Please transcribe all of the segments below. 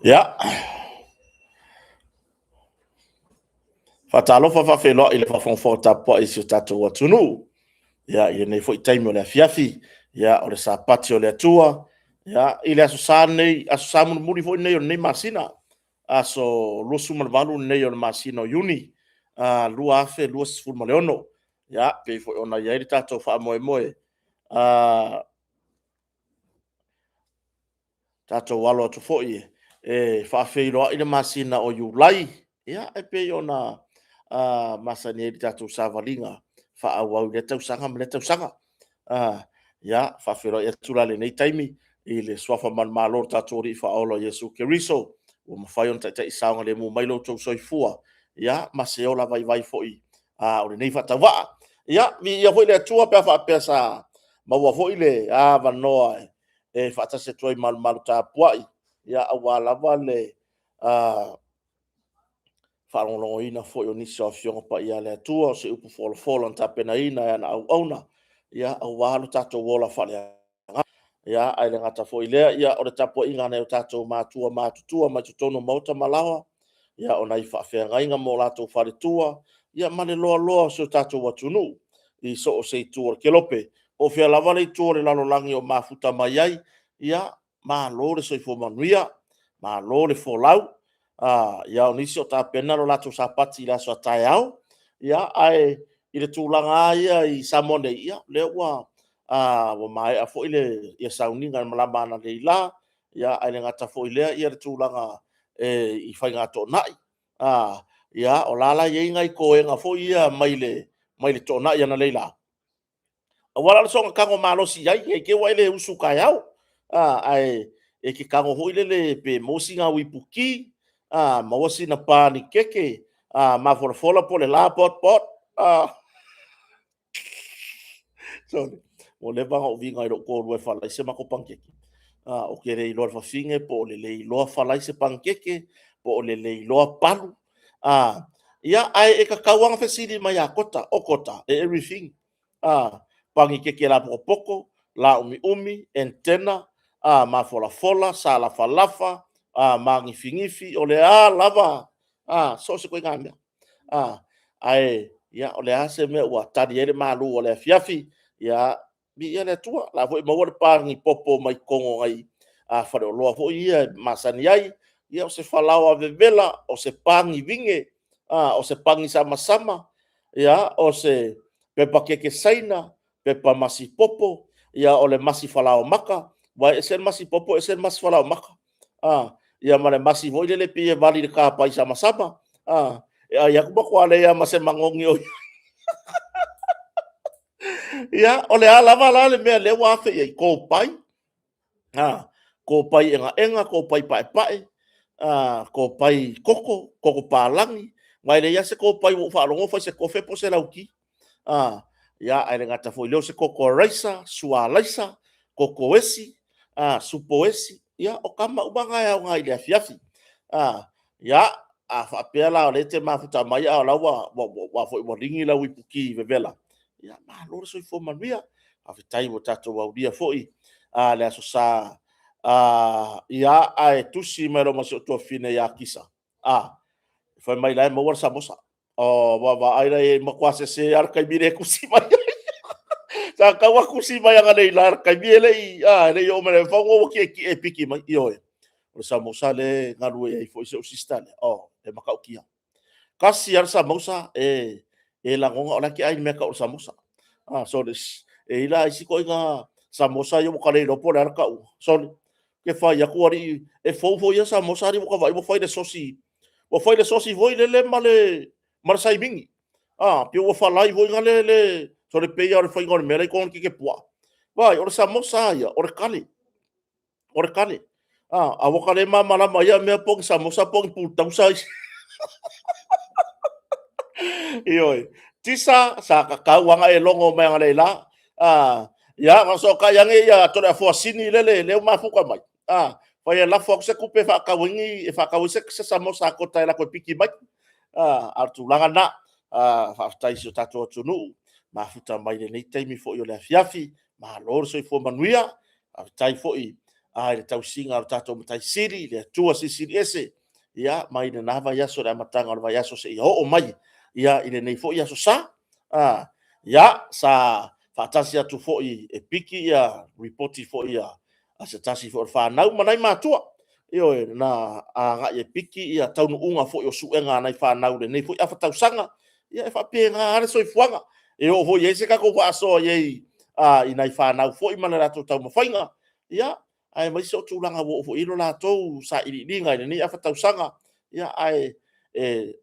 Ya. Fatalofa fa'afeloa i le fa'afogafoga tapua'i isi o tatou atunuu ia i lenei fo'i taimi o le afiafi ia o le sapati o le atua ia i le aso sa mulimuli fo'i nei o lenei masina aso lua sumalevalu lenei o le masina o iuni lua afe lua sefulu ma le ono ia pei fo'i ona iai le tatou fa'amoemoe tatou alo atu fo'i fa'afeiloa'i le masina o iulai ia e pei ona masani ai le tatou savaliga fa'auau i le tausaga ma le tausaga ia fa'afeiloa'i atu la lenei taimi i le suafa malomalo le tatou ali'i fa'aolo iesu keriso ua mafai ona ta'ita'isaoga lemu mai loutou soifua ia ma se ola vaivai fo'i o lenei fa'ataua'a ia vi'ia fo'i le atua pea fa'apea sa maua fo'i le avanoa fa'atasi atu ai malomalo tapua'i ia auā lava le fa'alogologoina fo'i o nisi o afioga paia le atua o se upu folofolo na tapenaina e ana au'auna ia auā lo tatou ola fa'aleaga ia ae le gata fo'i lea ia o le tapua'iga ana o tatou matua matutua mai totonu maota malawa ia ona i fa'afeagaiga mo latou faletua ia ma le loaloa o se tatou atunuu i so o se itu o le kelope o fea lava le itu o le lalolagi o mafuta mai ai ia malo le soifua manuia malo le folau ia o nisi o tapena lo latou sapati i le aso ataeao ia ae i le tulaga ia i samone ia lea ua ua mae'a fo'i le ia sauniga malama ana leila ia ae le gata fo'i lea ia le tulaga i faiga to'ona'i ia o lalai ai gai koega fo'i ia mai le to'ona'i ana leila auā la le sogakago malosi ai e keu ai le usu kaeao ae e ke kago ho'i le pe mosi ga ui puki maua sina pani keke mafolafola po le la potpot sorry mo le vaga o viga i lo kolua e falaise ma ko pankeke o ke le iloa le fafige po o le iloa falaise pankeke po o le iloa palu ia ae e kakauaga fesili mai a kota o kota e everything pangi keke la pokopoko la umi entena mafolafola salafalafa magifigifi o le lava so se koe gamea ae ia o le a se mea ua tali ai le malu o le afiafi ia mi'ia le atua la fo'i maua le pagi popo mai kogo ai faleoloa fo'i ia e masani ai ia o se falao avevela o se pagi vige o se pagi samasama ia o se pepa keke saina pepa masi popo ia o le masi falao maka vai ese masi popo ese masi falao maka ia ma le masi foi le pie vali le kapai sama-sama ia ku ko ale ia mase mangongi o ia o le lava la le mea le wa fe ia ko pai enga ko pai pai pai ko pai koko palangi mai le ia se ko pai wo fa longo fa se ko fe po se lauki ia ai le ngata foi le se koko raisa sua laisa koko esi supo esi ia o kama ubanga ya ngai le afiafi ia fa pea la le te mafuta mai a la wa foi mo ringi la wi puki vevela ia ma lo so fo manuia a fitai mo tato wa dia foi le aso sa ia ai tusi mai lo mo so to fine ya kisa foi mai la mo war samosa wa ai la mo kwase se ar kai bire kusi mai sa ka wa kusi mai nga nei lar kai bire le yo me fa ngo ki e piki mai yo o samosa le ngalu e foi so sistale e makau kia kasi ar samosa la ngonga ola ki ai me ka o samosa so des ila isi ko nga samosa yo ka le lo po ar ka so ke fa ya ko ri e fo ya samosa ri ko vai mo fai de sosi mo fai de sosi voi le male mar sai bingi pio o fa lai voi ngale le so le pe ya o fai ngol me le kon ki ke po vai o samosa ya o kale a wo kale ma mala ma ya me po samosa po pu tau sai Ioi. Tisa sa kakauanga e longo mai ngale la. Ya ngaso ka yang ya to da fo sini le mafuka mai. Pa ya la fo se kupe fa ka wingi e fa ka wise se samo sa kota la ko piki mai. Artu langa na. Fa tai so tato tunu. Mafuta mai le nei taimi fo yo le afiafi. Ma lor so fo manuia. Tai fo i. le tausinga o tatou matai siri le tua sisiri ese ia mai le nava yaso le matanga o yaso se o mai ia ile nei fo yaso sa ia sa fatasi atu fo e piki ia reporti fo ia se tasi fo fa nau manai matua io na nga e piki ia taunu unga fo yo suenga nai fa nau le nei fo ia fa tausanga ia fa penga ale so ifuanga e o vo ye se ka ko fa so ye inai fa nau fo i mana rato tau mafainga ia ai mai so tulanga wo fo ilo la tou sa ili linga ni afa tau sanga ia ai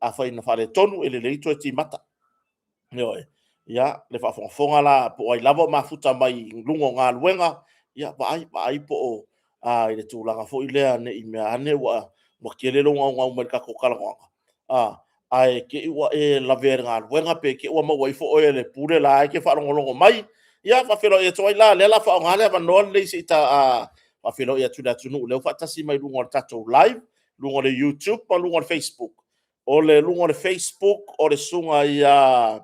afa ina fale tonu ele le to ti mata yo ia le fa fonga la po ai lavo mafuta mai lungo nga luenga ia ba ai po ai le tulanga fo ile ne i me ane wa mo kele lo nga mo ka ko kala nga ai ke wa la ver nga luenga pe ke wa mo wai fo ele pure la ke fa longo mai ia fa felo e toi la le la fa nga le va non le sita mafelo ia tuna tunu le fatasi mai lungo tato live lungo le YouTube pa lungo le Facebook o le lungo le Facebook o le sunga ia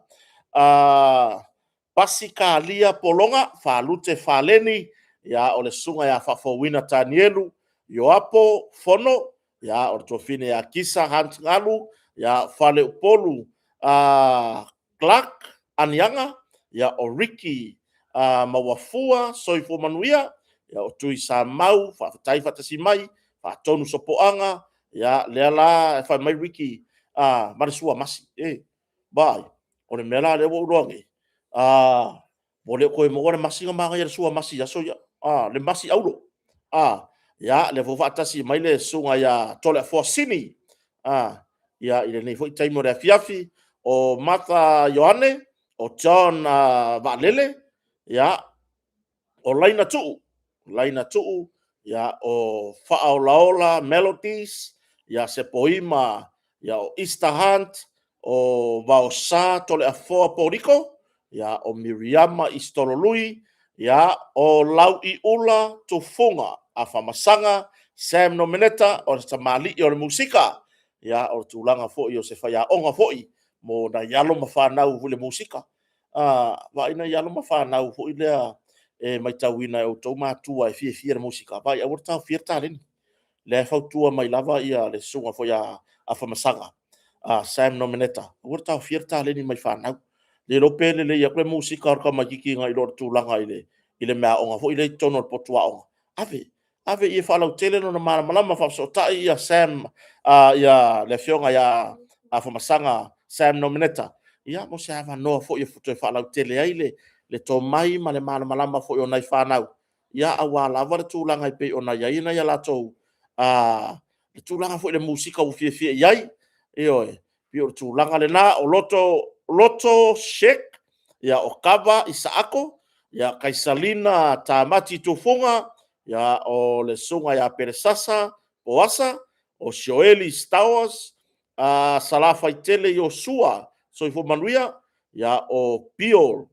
pasika lia polonga fa lute faleni ia o le sunga ia fa fowina Tanielu Yoapo fono ia o tofine ia kisa Hunt Ngalu ia fale polu Clark Anianga ia o Ricky mawafua soifo manuia ya o tui sa mau fa tai fa tasi mai fa tonu sopoanga ya le la fa mai wiki marisua masi bai o le mela le wo rongi mo le ko mo le masi nga ya sua masi ya so ya le masi aulo ya le fo fa tasi mai le sunga ya tole fo sini ya ile nei fo tai mo le fiafi o Martha Yohane o John Valele ya o laina tu ya o fa'aolaola melodies ya se poima ya o Easter Hunt o vaosa tole afoa poriko ya o Miriama Istololui ya o lau I ula tufunga a famasanga Sam Nomineta o tamali o le musika ya o tulanga fo o se faya onga fo mo na yalo mafanau le musika va ina yalo mafanau fo ile mai tauina o tau matua e fia le musika vai au tau fierta len le fautua mai lava ia le sunga fo ia a famasanga Sam Nomineta au tau fierta len mai fanau le lopele le ia le musika ka magiki ngai lo tulanga ile mea onga fo ile tono potua onga ave ia falau tele no na malama fa so tai ia Sam ia le fionga ia a famasanga Sam Nomineta ia mo se ava no fo ia futo falau tele ai le to mai ma le malama fo ona fanau ia awala va tulanga I pe ona ia ina ia lato le tulanga fo le musika u fie iai io pio tulanga le na o loto shek ia o kava Isaako ia Kaisalina tamati tufunga ia o le sunga ia peresasa oasa o Joeli Stowers Salafa Itele Yosua soifo manuia ia o Pio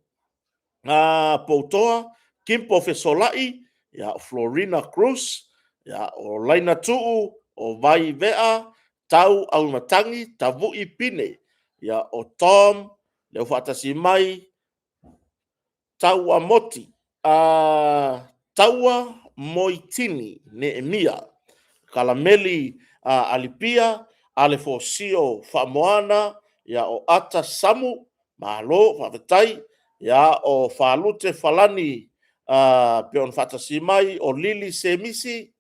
Poutoa, Kimpo Fesolai, ya Florina Cruz, ya o Laina Tuu, o Vai Vea, Tau Aumatangi, Tavu Ipine, ya o Tom, Leo Fatasi Mai, Taua Moti, Taua Moitini, Neemia, Kalameli Alipia, Alefosio Famoana, ya o Ata Samu, Malo, Favetai, ya o falute falani pe on fatasi mai o Lili Semisi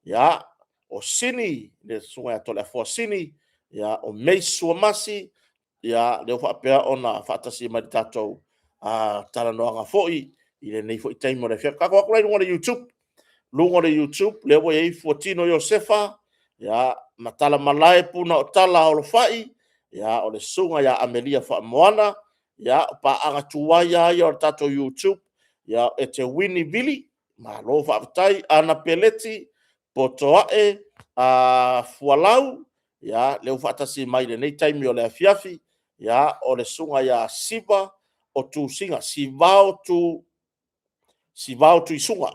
ya o Sini le sunga ya tole fo Sini ya o Meisuamasi ya le fa pe ona fatasi mai tatou tala noanga foi ile nei foi taimo le fia ka ko ngore YouTube le wo ye Fortino Josefa ya matala malai puna o tala o fai ya o le sunga ya Amelia fa moana ya pa anga tuaya ya tato YouTube ya ete Winnie Billy ma lo fa tai ana peleti potoae fualau ya le fatasi mai le nei time yo le fiafi ya o le sunga ya Siva o tu singa Sivao tu isunga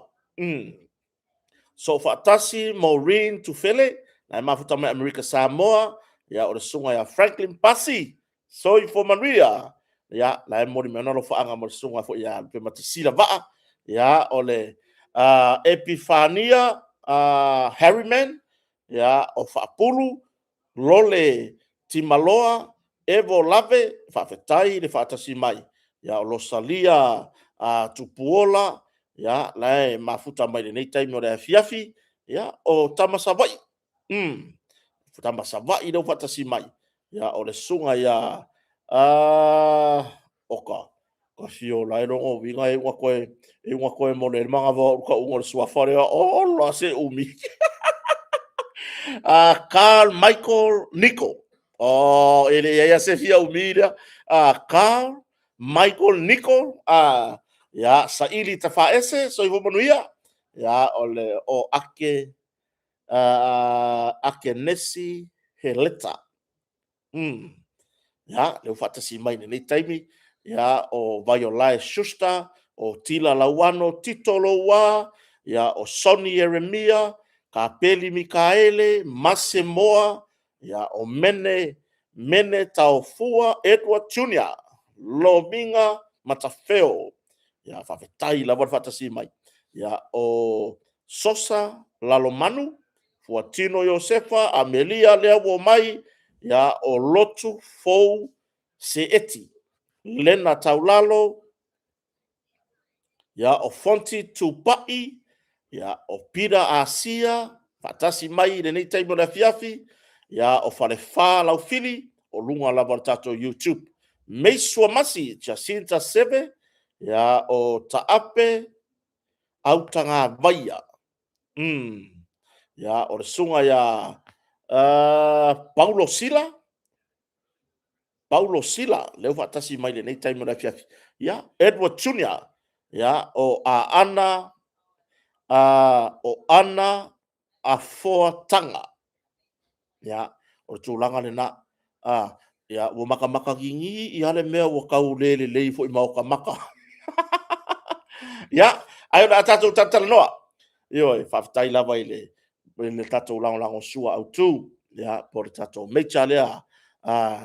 so fatasi Maureen Tufele na mafuta mai America Samoa ya o le sunga ya Franklin Pasi so for Maria ya la mori me no fa anga mo sunga fo ya pe matisila va ya ole Epifania Harriman ya o Fapulu Lole Timaloa Evo Lave Fafetai le Fatasi mai ya o Losalia Tupuola ya lai mafuta mai nei taimi o le afiafi ya o Tamasavai Tamasavai le Fatasi mai ya o le sunga ya oka ka fio lai rongo winga e ngwa koe mo le manga va ka ungo le suafare o la se umi Carl Michael Nico ele ia se fia umira Carl Michael Nico ya saili tafaese so ivo manuia ya ole o ake nesi heleta ya le fatasi mai nei taimi ya o Violai Schuster o Tila Lauano Tito Loa ya o Sonny Yeremia Kapeli Mikaele Masemoa ya o Mene Taufua Edward Jr. Lominga Matafeo ya fafetai la fatasi mai ya o Sosa Lalomanu Fuatino Josefa Amelia Lewo mai ya o Lotu Fou Seeti Lena Taulalo ya o Fonti Tupai ya o Pira Asia fatasi mai le nei taimo na fiafi ya o Falefa Laufili o lunga lava tato YouTube Meisua Masi Jacinta Sebe ya o Taape Autanga Vaia ya o le sunga ya Paulo Sila leu fatasi mai le nei taimo na fiafi ya Edward Jr. ya o Ana Afoatanga ya o tulanga le na ya wo maka gingi i ale mea wo kaulele lei fo i mauka maka ya ayo na tatou tatala noa yo e faafetai lava i le tatou lagolago sua autu ya po le tatou meita lea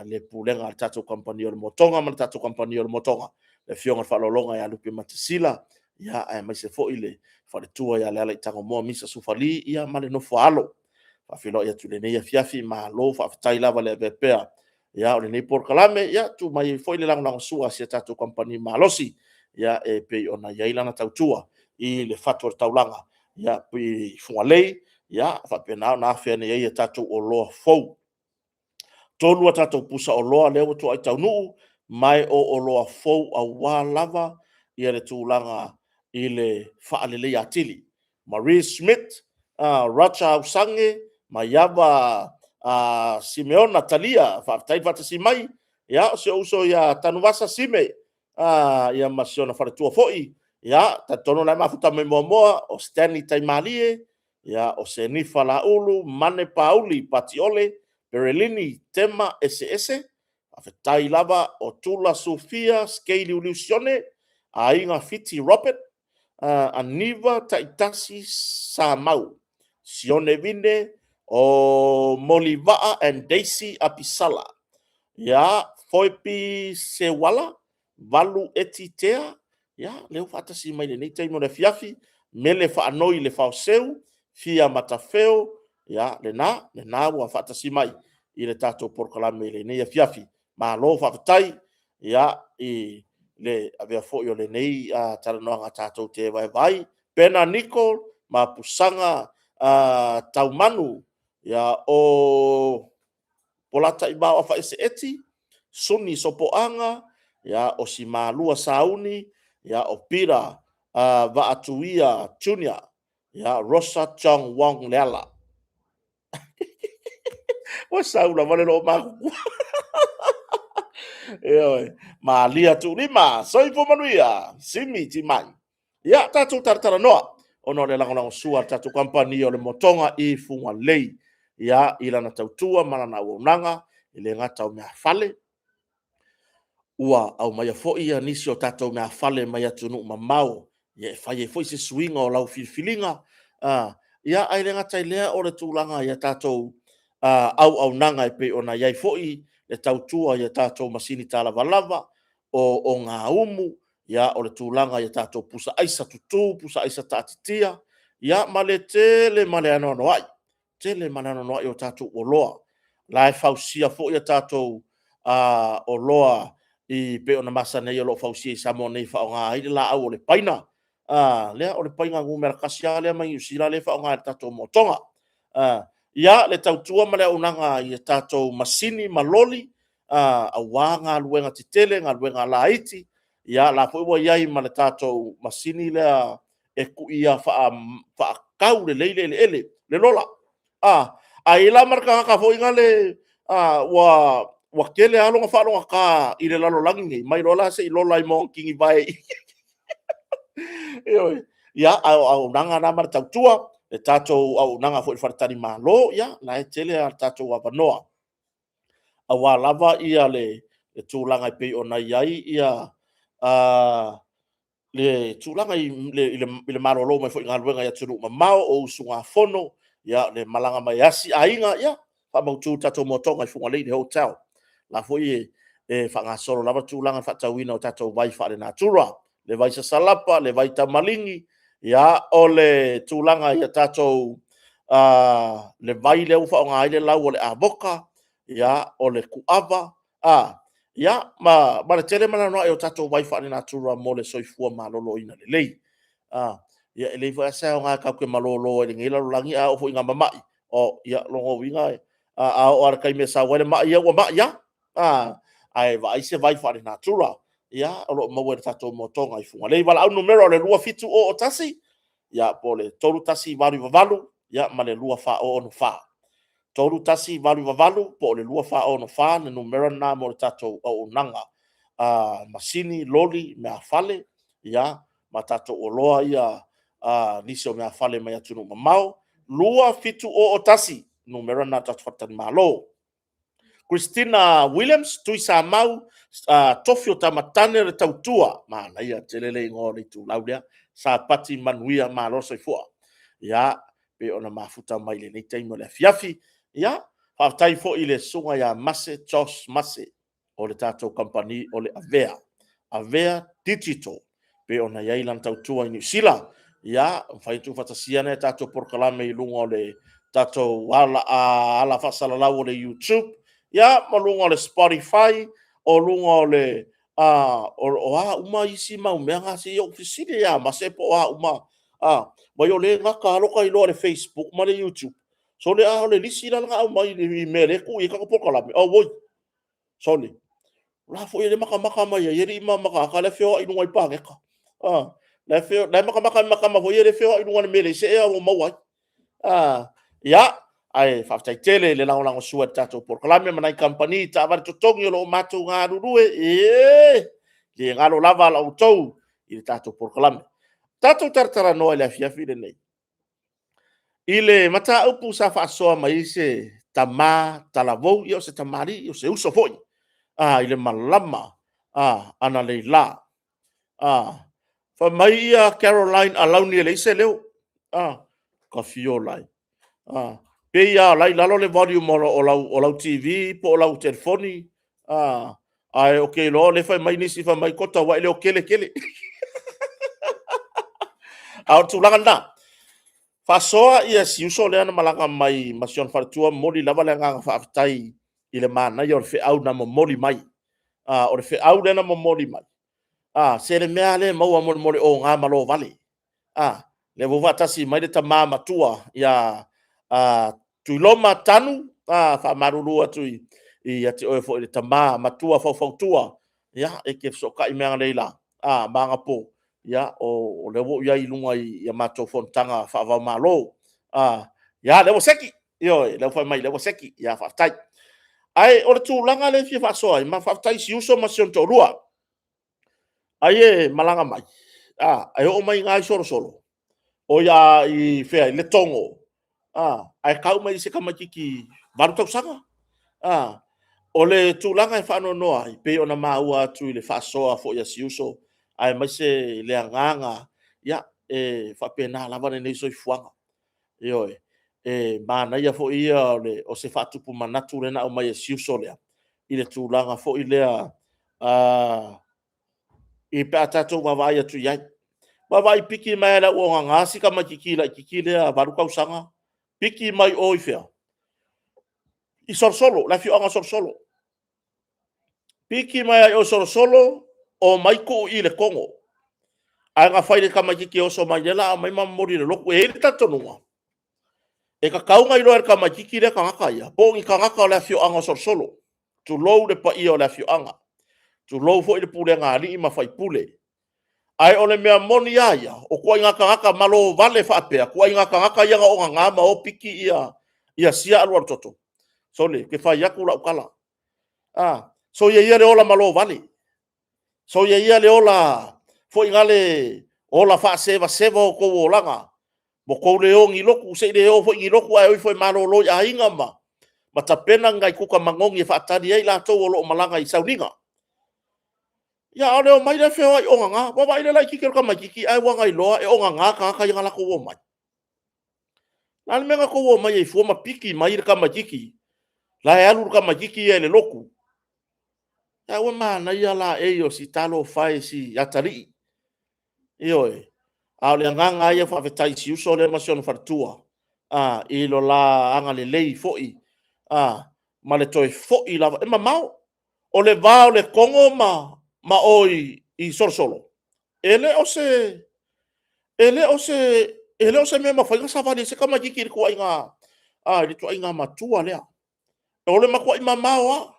le pulega a le tatou kampani o le motoga ma le tatou kampani o le motoga le fioga le faalologa ia lupe matasila ia ae maise foʻi le faaletua ia le ala i tagomoa misa sufali ia ma le nofo alo faafiloaʻi atu lenei afiafi malo faafetai lava le aveapea ia o lenei polokalame ia tumai foʻi le lagolago sua sia tatou kampani malosi ia e pei ona iai lana tautua i le fatu o le taulaga ia pei fugalei ia faapena ona afea nei ai e tatou oloa fou tolu a tatou pusa oloa lea ua tuaʻi taunuu mai o oloa fou auā lava ia le tulaga i le faalelei atili Marie Smith Racha Ausange Mayava Simeona Talia faafetai fatasi mai ia o se uso ia tanuvasa sime ia masiona faletua foʻi ia tatono lai mafuta mai moamoa o Stanley Taimalie ia o Senifa Laulu Mane Pauli Patiole Berelini Tema Ese afetai lava o Tula Sofia Skeili Uliusione Ainga Fiti Robert Aniva Taitasi Samau Sione Vine o Molivaa and Daisy Apisala ya Foipi Sewala Valu Etitea ya leu faatasi mai lenei taimi le fiafi me le faanoi le faoseu fia matafeo ya lena ua faatasi mai i le tatou polokalame lenei afiafi malo faafetai ya i le avea foʻi o lenei talanoaga tatou te vaevaai pena Nicol ma pusaga taumanu ya o polata i bao afa eti suni sopoanga ya o simalua sauni ya o pira vaatuia junior ya Rosa Chong Wong Lela o saula vale lo maku Oi, malia tu lima, soi fo manuia, simi ti mai. Ya tatu tartara noa, ono le lango sua tatu kampani o le motonga i funga lei. Ya ilana tautua malana uonanga, ile ngata o mea fale. Ua au maya fo ia nisi o tatu mea fale maya tunu mamau. Ya faye fo se swinga o lau filfilinga. Ya aile ngata ilea o le tūlanga ya tatu au nanga e pe ona yai fo i le tautua ia tātou masini tālavalava o ngā umu ia o le tūlanga ia tātou pusa aisa tutu, pusa aisa tātitia, ia ma le tele ma le anono ai, tele ma le anono ai o tātou o loa, la e fausia fo ia tātou o loa i pe ona masa nei o lo fausia i samo nei fa o ngā haere la au o le paina, lea o le paina ngu mera kasia lea mai usira le fa o ngā tātou motonga, ia le tautua ma le unanga i tātou masini maloli, a wā ngā luenga titele, ngā luenga laiti, ia la foi wa iai ma le tātou masini lea e ku ia fa kau le leile le lola. A ila marka ka foi ngale wa kele alo nga fa lo ka i le lalo langi ngai mai lola se i lola i mo kingi vai. Ia au nanga na mar tautua le tātou au nanga foi fartani malo ia la e tele a tātou wa noa. A wa lava ia le tūlanga i pe ona iai ia le tūlanga i le marolo mai foi ngaluenga ia tunu mamao o usunga fono ia le malanga mai asi ainga ia fa mautu tato motonga i funga le hotel la foi e fa nga solo lava tūlanga fa tawina o tato vai fa le natura le vai sa salapa le vai tamalingi ia o le tūlanga ia tato le vai le ufa o nga ile lau o le avoka ia o le kuava ia ma le tele mana no e o tatou vai fa na tura mo le soifua malolo ina le lei ia le fa sa nga ka ke malolo e ngila langi a o fo nga mama o ia longo winga o ar kai me sa wale ma ia wa ma ia ai vai se vai fa na tura ia o lo mo e tatou motonga i funga le wala au numero le lua fitu o tasi ia po le tolu tasi valu ia ma le lua fa o no fa tolu tasi valu po le lua fa ono fa na numero na mo tato o nanga masini loli me afale ia ma tato o loa ia niso me afale mai atunu mamau lua fitu o tasi numero na tato fatani malo Christina Williams tuisa mau tofio tamatane le tautua mana ia telele ngori tu laulia sa pati manuia malo soifua ia pe ona mafuta mai le nei taimo le fiafi ia whaatai fo i le sunga ia Mase Josh Mase o le tātou company o le Avea Digital pe ona iai lan tautua i New Zealand ia whaitu whatasia ne tātou porkalame i lunga o le tātou ala whasalalau o le YouTube ia ma lunga o le Spotify o lunga o le o uma isi mau mea ngasi i ofisiri ia Mase po uma mai o le ngaka aloka i loa le Facebook ma le YouTube so le a le lisi la nga mai ni mere ku i ka ko kala o woi so le la fo ile maka mai ye ri maka ka le feo i no i pa ka le feo le maka ma fo ye le feo i no mere se e o mawai ya ai fa tai tele le la ngo sua tato por kala me mai company ta va to tongi lo matu nga rue le ngalo lava la utou i tato por kala tato tartara no le fia fi nei ile mata upu sa fa so mai se tama talavou io se tamari io se uso foi ile malama ana leila fa mai Caroline alauni le se leo ka fiolai pe ia lai lalo le volume o lau TV po lau telefoni ai okay lo le fa mai nisi fa mai kota wa ile o kele au tulanga na fasoa ia si uso le ana malanga mai masion fartua moli lava le nga faaftai ile mana yo fe au na moli mai o fe au le na moli mai se le mea le mau moli o nga malo vale le vo vatasi mai le tama matua ia tuiloma tanu fa marulu atu i ati o fo le tama matua fo tua ia e ke so ka i mea leila manga po ya o le wo ya ilunga ya mato fontanga fa va malo ya le wo seki yo le fa mai le wo seki ya fa tai ai o le tu langa le fi fa so ai ma fa tai si uso ma sion to rua ai malanga mai ai o mai ngai solo o ya i fe le tongo ai kau mai se kama kiki baru tau sanga o le tu langa fa no no ai pe ona ma ua tu le fa so fo ya si uso ai mai se le anganga ya fa pena lava nei so fuanga yo mana ia fo ia o se fa tupu manatu le na o mai si uso le ile tu langa fo ile I pe atatou vavai atu iai. Vavai piki mai la o ngasi ka makiki a varu kausanga. Piki mai o i fea. I sorsolo, la fioanga sorsolo. Piki mai o sorsolo o mai ko i le kongo. Ai nga whaile ka makiki o so mai la mai mamori le loku e le tatonunga. E ka kaunga i loa ka makiki le ka ngaka ia. Po i ka ngaka o la fioanga sorsolo. Tu lou le pa i o la fioanga. Tu lou fo i le pule ngā li i mawhai pule. Ai ole mea moni aia, o kua inga kangaka malo vale whaapea, kua inga kangaka ianga o ngama o piki ia sia aluar toto. Sole, ke whai aku la ukala. So ia le ola malo vale. So ia le ola, fo inga le ola wha seva o kou o langa. Mo kou le o ngiloku, se le o fo ngiloku ai oi fo malo loi a inga ma. Ma tapena ngai kuka mangongi e whaatari ei la tau o lo malanga i sauninga. Ya ole o mai le feo ai onga nga, wa mai le lai kikero ka mai kiki ai wanga i loa e onga nga ka yanga la ko o mai. Lan menga ko o mai e fu ma piki mai ka mai kiki. La e alu ka mai kiki e le loku. Ya wa ma na ia la e yo si talo fai si atari. Io e. A le nga ia fa vetai si uso le masion fartua. I lo la anga le lei foi. Ma le toi foi la e ma mau. O le va o le kongo ma oi i solo. Ele o se me mawhai ngā sawari se kama kiki ri kua inga ri tua inga matua lea. E ole makua i mamao a.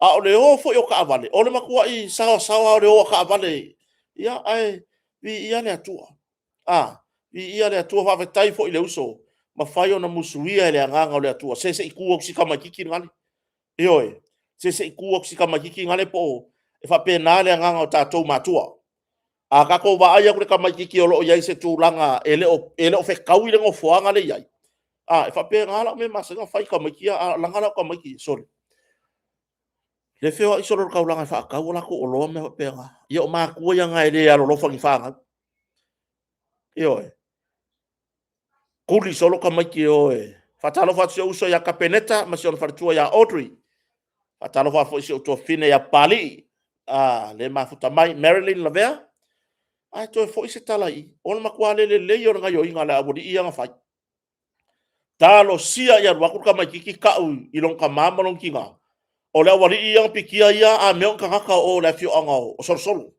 A ole o fo i o ka avale. Ole makua i sawa ole o ka avale. Ia ai vi ia le atua. Vi ia le atua whawhetai fo i le uso. Mawhai o na musuia le anganga o le atua. Se i kua si kama kiki ngali. Ioe. Se i kua si kama kiki ngali po e whapena le anganga o tātou matua. A ka ko wa ai kure ka mai ki o lo ia se tūlanga ele o fe kau i le ngofoanga le iai. E fa pe ngala me masenga fai ka mai ki a langa ka mai ki sorry. Le feo i soro ka langa fa ka wala ko o lo me pe nga. Ia o ma ku ia nga ele a lo fa ngi fa nga. Io e. Kuli solo ka mai ki o e. Fa talo fa se uso ya kapeneta ma se on fartua ya Audrey. Fa talo fa fo se o to fine ya pali. Le ma futa mai Marilyn Lavea. Ai toi foi se tala i. Ona makuale le le ona ngai o inga la abodi i anga fai. Talo sia ia waku ka mai kiki ka u i long ka mama long kinga. O le awari i anga pikia ia a meo ka haka o le fio anga o solo.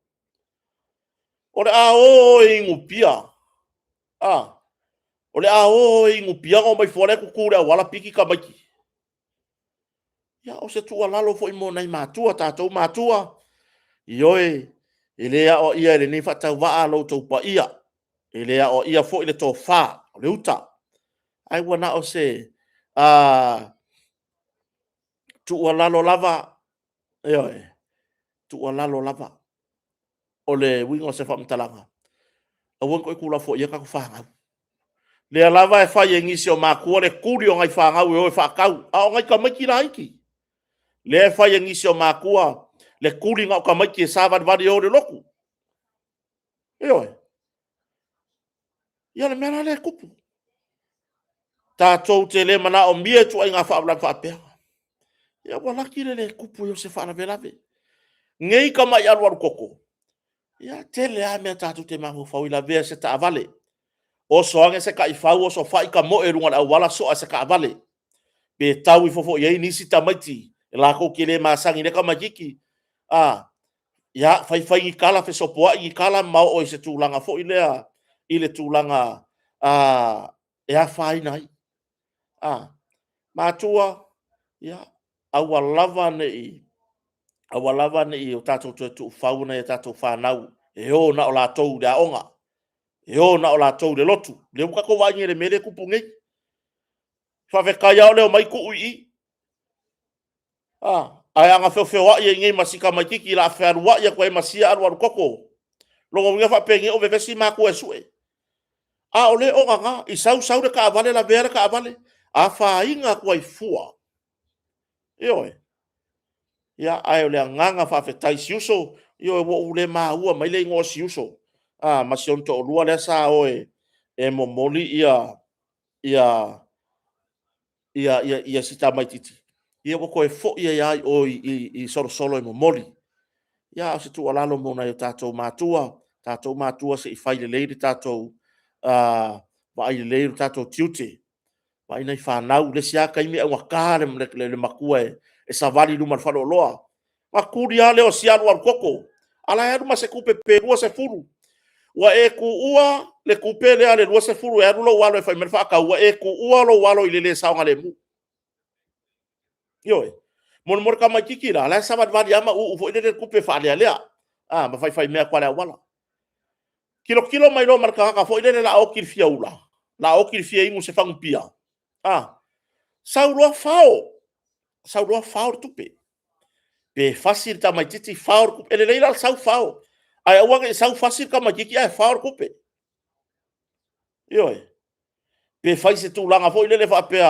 O le a o i ngupia. O le a o i ngupia o mai fore ku kure wala piki ka mai ki. Ya o se tua lalo foi mo nai matua tatou matua. Ioe. Ilea o ia le ni fata wa lo to pa ia. Ilea o ia fo ile to fa le uta. Ai wana o se tu lalo lava tu lalo lava. O le wingo se fa mtalanga. A won ko kula fo ia ka fa nga. Le lava e fa ye ngisi o maku le kuri o ngai fa nga o fa kau. A o ngai ka maki la iki. Le fa ye ngisi o maku le kuri nga ka maki sa va va o le loku. Ia le mena le kupu. Tātou te le mana o mia tu ai ngā whaabla whaapea. Ia wala ki le kupu yo se whaana velave. Ngei ka mai aruaru koko. Ia te le a mea tātou te mahu whau i la vea se ta avale. O soange se ka i whau o so whai ka mo e runga la wala so a se ka avale. Pe tau i fofo iei nisi ta maiti. E la kou ki le maasangi le ka majiki. Ia whai i kala fe sopoa i kala mau o i se tūlanga fo i lea. I le tūlanga e a whai nai. Matua, ia, awa lava nei o tātou tu whauna e tātou whanau. E o na o la tau le aonga. E o na o la tau le lotu. Le uka ko wangi le mele kupu ngei. Whawhekai au leo mai ku ui i. Ai anga whewheo wa ia ngei masika mai kiki la whearu wa ia koe masia aru aru koko. Longo ngia whapenge o vevesi māku e sue. O le o nganga, i sau le ka avale la vera ka avale. A whainga kua i fua. Ioe. Ia ai o le nganga whawhetai si uso. Ioe wo ule maa ua mai le ingo si uso. Masi on to lua le sa oe. E mo moli ia sita mai titi. Ia wako e fo ia iai o i solo e mo moli. ia o se tu alalo mo na yo tatou matua se i fai le leire tatou wa ai le leire tatou tiute wa ina i whanau le siaka imi au wakare le makua e savali luma whalo loa ma kuri ale o siaru al koko ala ya ma se kupe perua se furu wa e ku ua le kupe le ale lua se furu e aru lo walo e fai merfa ka wa e ku ua lo walo i le saunga le mu yo mon mor kama kikira la sabat vali ama u fo ile kupe fa le ale ma fai mea kwa le wala kilo mai lo marka ka fo ile la o kil fiaula la o kil fia ingu se fangu pia saurua fao tupe pe fasir ta mai titi fao ele leila sau fao ai awang sau fasir ka mai kiki ai fao kupe yo pe fai se tu langa fo ile le fa pe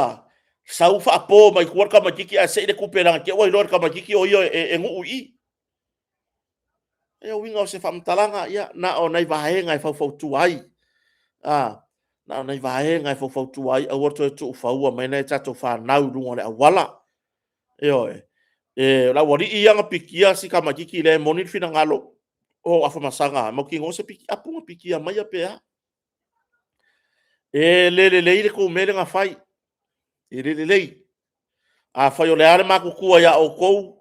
sau fa po mai kuar ka mai kiki ai se ile kupe langa ke wai lor ka mai kiki o yo e ngu i e winga se fa mtalanga ya na o nai vahenga e fa tu ai na nai vahenga e fa tu ai a worto tu fa ua mai na tato fa nau lunga le awala yo la wari ianga pikia si ka makiki le monit fina ngalo o afa masanga mo ki ngose piki apu pikia mai apea le ko mele nga fai le a fai o le ale makukua ya o kou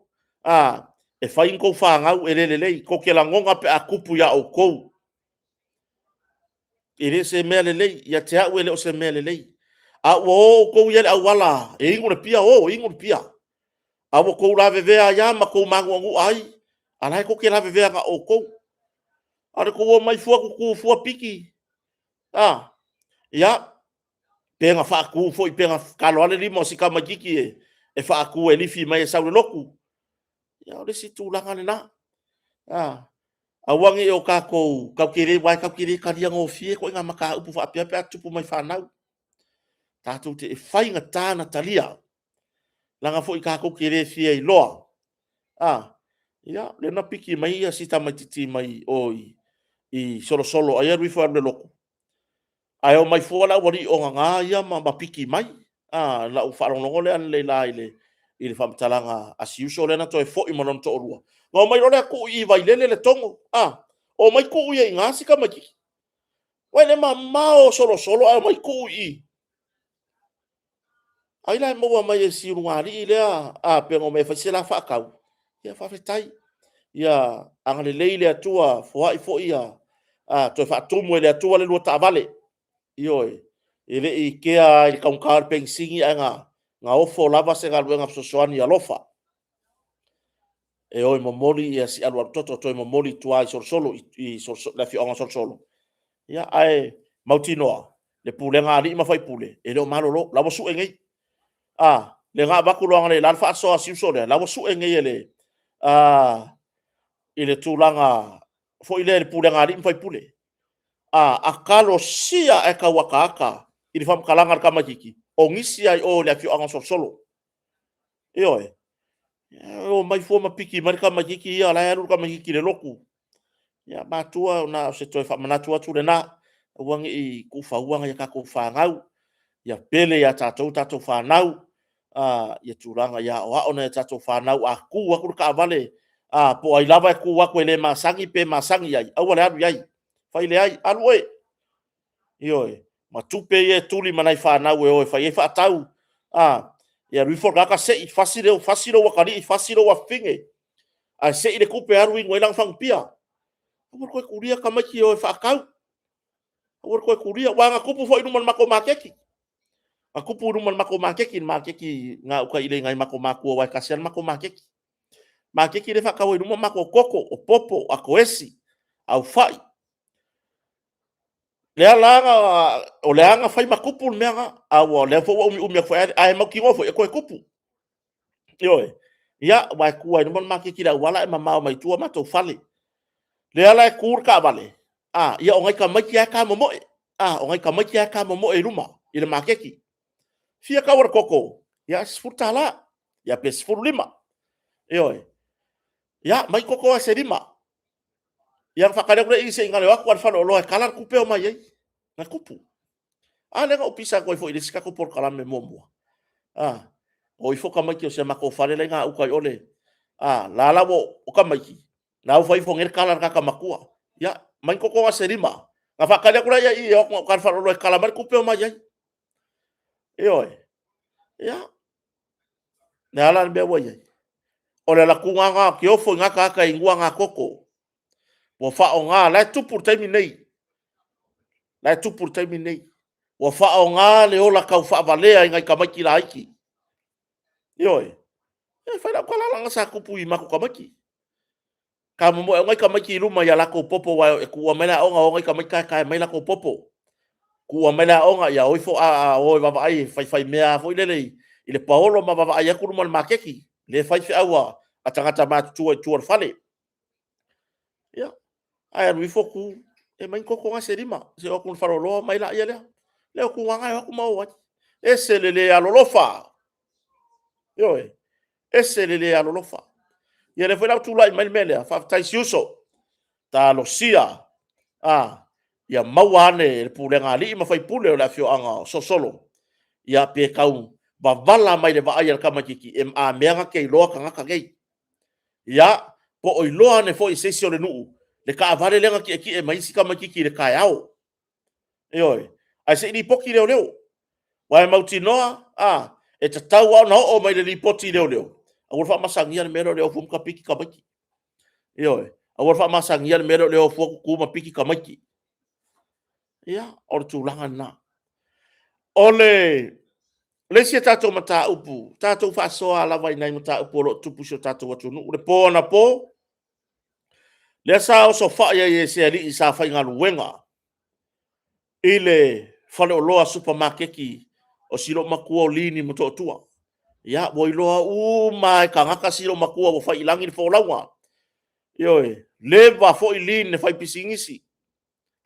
e fai ko fa ngau le ko ke la ngonga pe akupu ya o kou se mele le ya te au ele o se mele le a wo ko ye a wala e ngore pia awo ko la vevea ya ma ko mangu ai ala ko ke la vevea ga o ko ara ko mai fua ku fua piki ya penga fa ku foi penga kalo ale limo si kama jiki e fa ku e lifi mai sa loku ya o si tu la ngana na awangi o ka kiri wai ka kiri ka dia ngo fie ko nga maka upu fa pia tupu mai fa nau tatu te e fai nga tana talia langa foi ka ko kiri fie i loa ya le na piki mai ya sita mai titi mai oi i solo ai ru fo le loko ai o mai fo la wori o nga ya ma piki mai la u fa no le an le la ile fam talanga as usual le na to e fo i monon to rua no mai le ku i vai le tongo o mai ku i nga sika mai wai le ma solo ai mai ku i ai la mo mai e si ruari le pe ngo me fa se la fa ka ya fa fetai ia angale leile atua foai foi to fa tumu le atua le lo tavale io ele i kea i kaungar pensingi nga ofo lava se ga luenga sosoani alofa oi momoli ia si alu toto to momoli tua i solo i la fi onga solo ia ai mautinoa le pulenga ali ma fai pule e lo malolo la bosu engei le nga bakulo ngale la fa so asi so le la bosu engei ele ile tulanga fo ile pulenga ali fai pule akalo sia e ka wakaka ili fam kalanga ka makiki o ngisi ai o le fi anga solo o mai fo ma piki mar ka makiki ia la ya ka makiki le loku ya matua na se toi fa manatua tu le na wangi i ku fa wanga ya ka ku fa ngau ya pele ya tatou fa nau ya tulanga ya o ona tatou fa nau aku ka vale po ai lava ku wa ko le masangi pe masangi ai au le adu ai fai le ai alue ma tupe ye tuli manai fa na we o fa ye fa tau ya rifo ka se i fasilo wa kali fasilo wa finge se i le kupe aru ngoi lang fang pia por ko kuria ka maki o fa kau por ko kuria wa nga kupu fo inuman mako makeki akupu inuman mako makeki nga uka ile ngai mako mako wa kasian mako makeki le fa ka we inuman mako koko o popo akoesi au fai le anga fai makupu mea le fo umi fa ai mo ki ngofo e ko kupu ya wa ku ai no ma ki la wala e mama mai tua ma to fale le ala e kur ka vale ya o ngai ka mai ka momo o ngai ka mai ka momo e ruma ile makeki fia ka war koko ya sfutala ya pes furlima ya mai koko se lima yang fakale ko ise ngale wa ko fa lo kalar kupe o mai na kupu le nga upisa ko fo ile sika ko por kala me momo o ifo ka mai o se mako fale le nga u kai ole la wo o ka mai na fai fo ngel kala ka makua ya mai ko ko serima nga fa kala kula ya i o kan fa lo kala mar ku pe ma ya yo ya na ala be wo ya o le la ku nga ki o fo nga ka ingua nga koko wo fa o nga la tu pour terminer la tu pour terminer wo fa o nga le o la ka fa valea ngai ka maki la iki yo e fa la kala la sa ku pu i ma ko ka maki ka mo ngai ka maki luma ya la ko popo wa e ku mena o nga ngai ka maki ka mai la ko popo ku mena o nga ya o fo a o va vai fai mea fo ile paolo ma va ai ku mal makeki le fai fi awa atangata ma tu fale ya ai ru fo ku e mai ko nga serima se o ku farolo mai la ya le ku nga ku ma o ese le alolofa yo ese le alolofa ya le foi la tu la mai mele fa tai siuso ta lo sia ya mawane le pulenga ali ma fai pule la fio anga so solo ya pe kau ba vala mai le va ai ka makiki em a mea ke lo ka ka gei ya po oi lo ne foi se le nu le ka vale le ki e mai sika makiki le ka ao oi ai se ni poki leo wa mauti noa e te tau au na o mai le lipoti leo a fa masangia le mero leo fu ka piki ka maki oi a fa masangia le mero leo fu ku ma piki ka maki ya o tu langa na ole le sia tato mata upu tato fa so ala vai nai mata upu lo tupu so tato watu nu le po na po le sa o so fa ye se ali sa fa ngalu wenga ile fa lo loa supermarket ki o silo makua lini moto tua ya boi loa mai ka ngaka silo makua wo fa ilangi fo lawa yo le va fo ilin fa pisingisi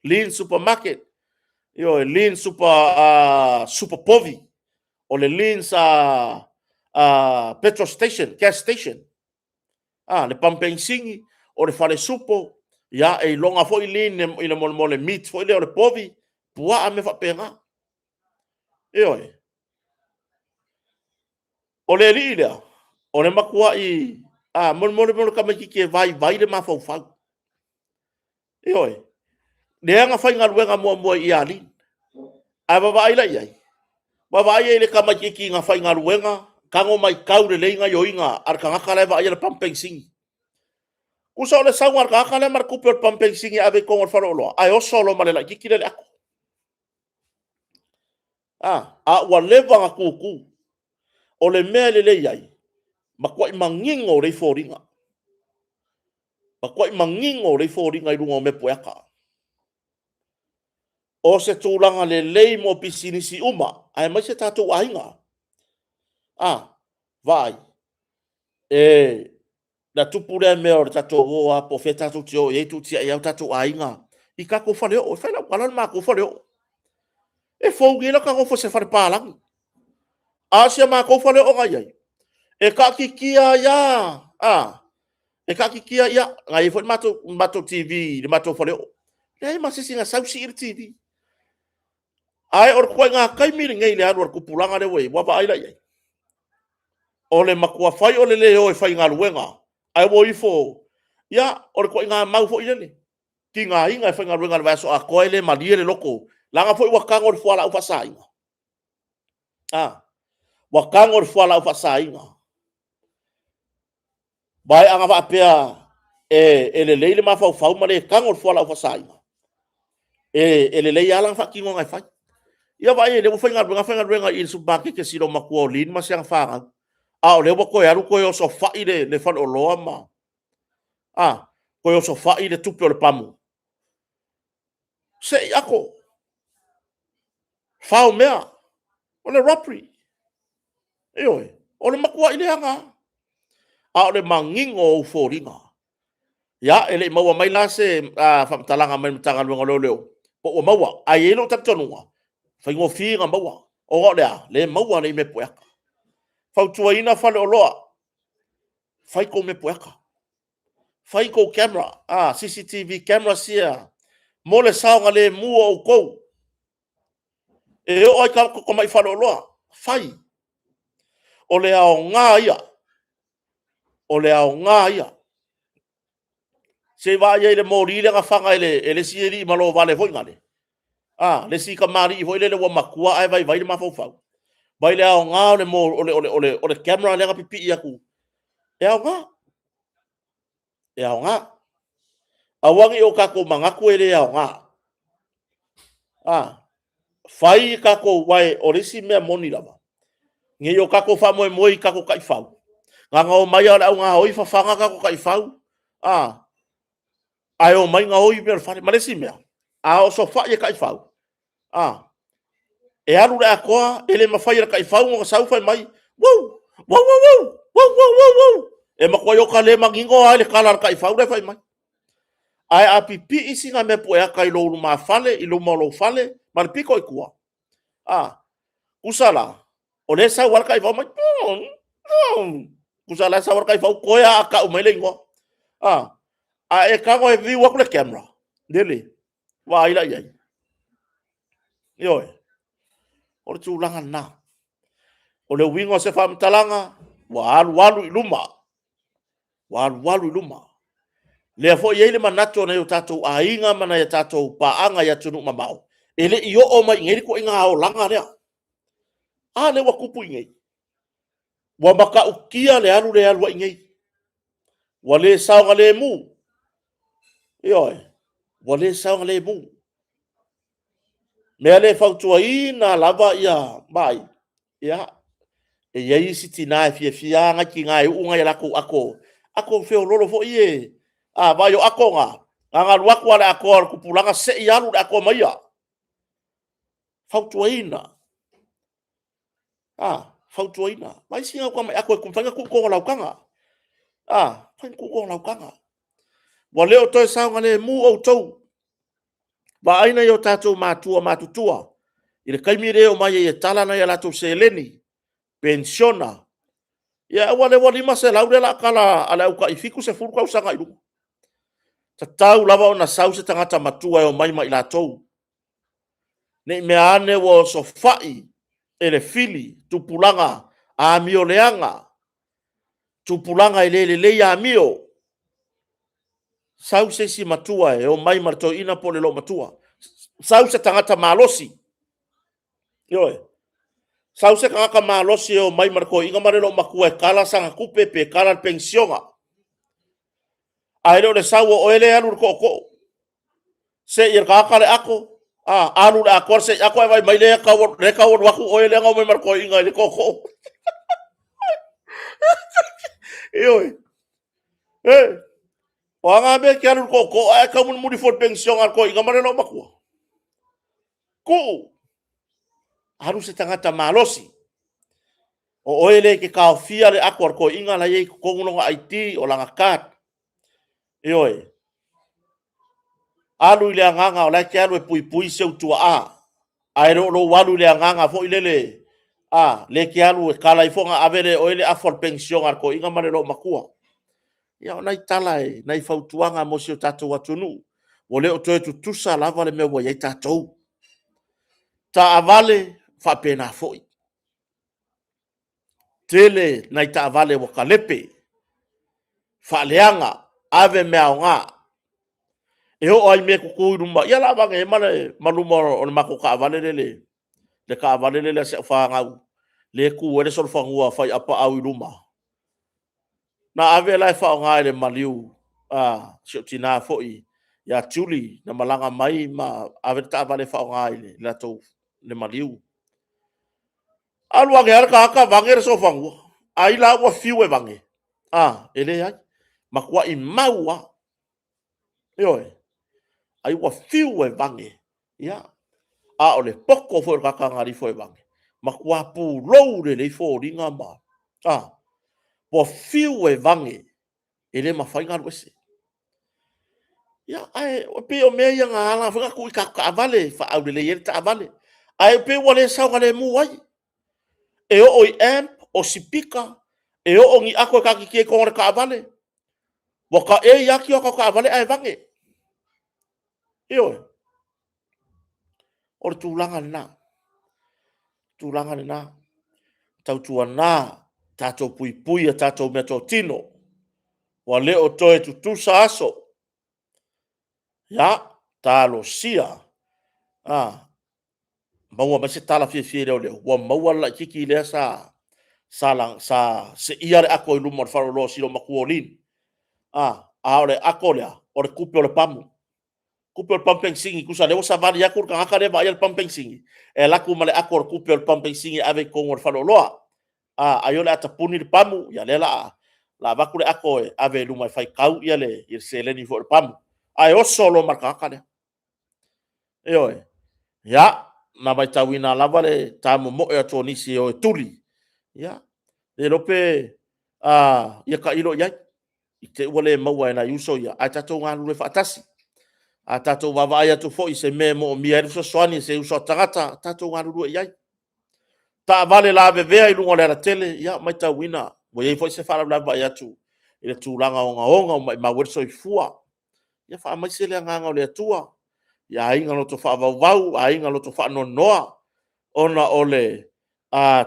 lin supermarket yo lin super povi o le lin sa petrol station, gas station. Le pampeng singi o le fale supo ya e longa foi lin ina mole meat foi le povi pua a me fa penga. Oi. O le lila o le makua i mole ka meki ke vai le ma fau fau. Oi. Le anga fai ngaluenga mo i ali. A baba ai lai ai. Baba ai le ka meki ki nga fai ngaluenga kango mai kaure leinga yo inga ar kanga kala va ia pampeng singi kusa ole sangar ka kala mar kuper pampeng singi ave ko faro lo ai o solo male la kikile le ako wa leva nga kuku ole mele le yai makwa mangingo le foringa makwa mangingo le foringa i lunga me poeka o se tulanga le lei mo pisini si uma ai mai se tatu ainga vai na tupure me o tato o po fe tato tio e tu tia ia tato ainga i ka ko fale o fa la wala ma ko fale o e fo ngi la ka ko fo se fa pa lang a sia ma ko fale o ngai e ka ki kia ya e ka ki kia ya ngai fo mato tv de mato fale o e ma se singa sau si tv ai or ko nga kai mi ngai le ar ko pulanga le we wa ba ai la ye o le makua fai o le o e fai ngā luenga. Ai wo i fo. Ia, o le koi ngā mau fo i lele. Ki ngā inga e fai ngā luenga le vaso a koe le malie le loko. Langa fo i wakanga o le fuala au fasa inga. Wakanga o le fuala au fasa inga. Bai anga va apea e le leile ma fau fau ma le kanga o le fuala au fasa inga. E le leile alang fa kingo ngai fai. Ia vai e le fai ngā luenga i le subaki ke siro makua o lin ma siang whanga. O le ko ya ko yo so fa ile le fa o loa ma ko yo so fa ile tupe o le pamu se ako fa o mea o le rapri o le makua ile anga o le mangingo o foringa ya ele maua mai la se fa talanga mai tanga lo leo o maua ai elo taptonua fa ngo finga maua o le maua le me poa fa tuaina fa o loa fai ko me poeka fai ko camera CCTV camera sia mole saunga le mua o kou e o ai ka ko mai fa loa fai o le ao ngā ia Se va ye le mori le nga fanga ele sieri malo vale foi ngale. Le si kamari foi le wa makua ai vai le mafau fau. Vai le au nga le mo ole camera le nga pipi iaku. E au nga. E au nga. Awangi o kako mangaku ele au nga. Fai kako wai orisi mea moni lava. Nge yo kako fa moi kako kai fau. Nga o mai ala nga oi fa fanga kako kai fau. Ai o mai nga oi per fare malesi mea. O so fa ye kai fau. E alu le akoa ele mafai kai fau ngo sau fai mai. Wow! Wow wow wow! Wow wow wow wow! E makwa yo ka le mangingo ai le kala kai fau le fai mai. Ai a pipi isi nga me po e kai lo ma fale i lo malo fale ma piko i kua. Kusala. O le sa war kai fau mai. Kusala sa war kai fau ko ya ka umele ngo. E ka go e vi wa le camera. Dele. Wa ila yai. Yo. O tu langa na. O le wingo se fam talanga. Walu i luma. Walu i luma. Le fo ye le manato na yo tatou ainga mana ya tatou paanga ya tunu mamao. Ele iyo o mai ngeri ko inga o langa rea. Le wa kupu ingei. Wa maka ukia le alu wa ingei. Wa le saunga le mu. Yo. Wa le saunga le mu. Mea le fautua ina lava ia mai. Ia. E yei siti na e fia nga ki nga e unga ya lako ako. Ako feo lolo fo iye. Vai o ako nga. Nga luako ale ako kupulanga se i alu le ako maia. Fautua ina. Fautua ina. Mai singa kwa mai ako e kumfanga kukonga laukanga. Fai kukonga laukanga. Wa leo toi saunga le mu au tau. Ba aina yo tatou matutua. Ile kaimi reo mai e talana ya latou se leni. Pensiona. Ya wale masa laure la kala ala uka ifiku se furu ka usanga ilu. Tatau lava ona sau se tangata matua e mai ila tou. Ne me ane wo so fai ele fili tupulanga a mio leanga. Tupulanga ele le ya mio. Sau se si matua e o mai marto ina pole lo matua. Sau se tangata malosi. Yo. Sau se kaka malosi o mai marko inga marelo makua kala sanga kupe pe kala pensionga. Aero le sau o ele alu ko. Se ir kaka le ako. Alu le ako se ako vai mai le ka waku o ele nga mai marko inga le koko. Yo. O nga be ke alu ko ai ka mun muri for pensionga ko inga marelo makua. Ko. Harus se tangata malosi. O oele ke ka fia le ako ko inga la ye ko ngono IT o langa kat. Ioe. Alu ile nganga o la ke alu e pui se utua Ai lo walu ile nganga fo ilele. Le ke alu e kala i fonga avere oele a for pension ar ko inga mare lo makua. Ia nai tala e nai fautuanga mo se tatou atunu. O le o toe tutusa lava le mewa ye tatou. Ta avale fa pena foi. Tele nai ta avale wa kalepe. Fa leanga ave mea nga. E o ai me kuku rumba. Ia la vanga e maluma o le mako ka avale lele. Le ka avale lele se fa ngau. Le ku ere sol fa ngua fai apa au i ruma. Na ave lai fa nga le maliu. Sio tina foi. Ya tuli na malanga mai ma ave ta avale fa nga ile. La tau le maliu. Alu age arka aka vange re so fa ngua. Ai la ua fiu e vange. Ele ai. Makua i maua. Ioe. Ai ua fiu e vange. Ia. O le poko fo ka ngari fo e vange. Makua pu lou le fo ringa ma. Ua fiu e vange. Ele mawhai ngā wese. Ia, o pe o mea ia ngā ala, whaka kui ka avale, wha au le yere ta avale. O pe wale sau ngale mu ai. E o i amp, o sipika, e o ngi ako ka ki kongore ka avale. Waka e yaki o ka avale ai vange. Io. O tūlanga nā. Tūlanga nā. Tautua nā. Tātou pui a tātou mea tō tino. Wa leo toe tutusa aso. ya talo sia maua mai se tala fie leo wa maua la kiki le sa se ia le ako i luma faro lo silo makuolin a ole ako le o le kupe o le pamu kupe o le pampeng singi kusa le osa vali yakur ka haka le va ia le pampeng singi e laku male ako o le kupe o le pampeng singi ave kongo le faro loa ayole atapuni le pamu ya le la vaku le ako e ave luma fai kau ia le se leni fo le pamu ai o solo marka haka le e ya na mai tawina lava le tamu mo e tonisi o tuli ya le lope ia ka ilo ia i te wale maua na yuso ia a tatou ngā lule whaatasi a tatou wawa ia tu fo i se me mo mia ruso swani se uso tagata tatou ngā lule ia ta vale la vea i lunga le tele ia mai tawina mo ia fo i se whala lava ia tu i le tūlanga o ngaonga o mai mawerso i fua ia wha mai se le nganga o le atua ia inga loto wha vau a inga loto wha no noa ona ole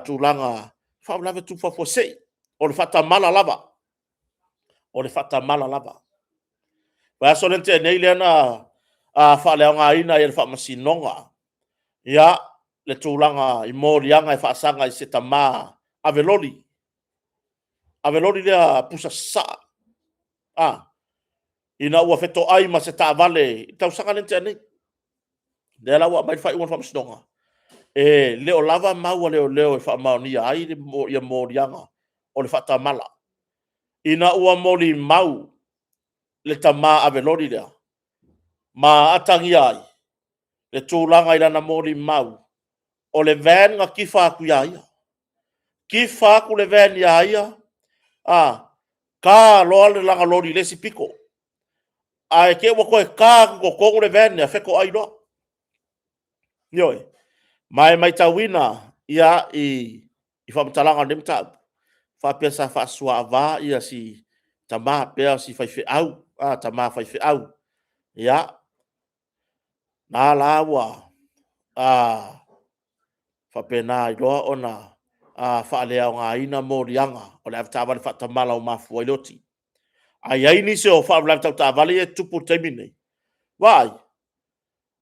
tūlanga wha lava tu wha fosei o le whata mala lava o le whata mala lava wa so lente nei le na wha leo ngā ina i le wha masinonga ia le tūlanga i mōrianga i wha sanga i se tamā aveloli lea pusa sa ina ua feto ai ma se ta vale tau sanga lente nei le la wa mai wha i wha masinonga leo lava maua leo e wha maonia ai le ia mōrianga o le whata mala ina ua moli mau le tamā aveloli lea ma atangi ai le tūlanga i lana moli mau o le ven nga kifa aku ia kifa aku le ven ia ka loa le langa lori lesi piko ai ke wa koe ka ko le ven ya feko ai loa nioi mai tawina ia i whamtalanga nem tau whapesa whaasua va ia si tama pea si whaife au tama whaife au ia nā lawa whapena i loa ona whaalea o ngā ina mōrianga o le avtawale whatamala o mafua i loti ai ai nise o whaamlau tau tāwale e tupu teimine vai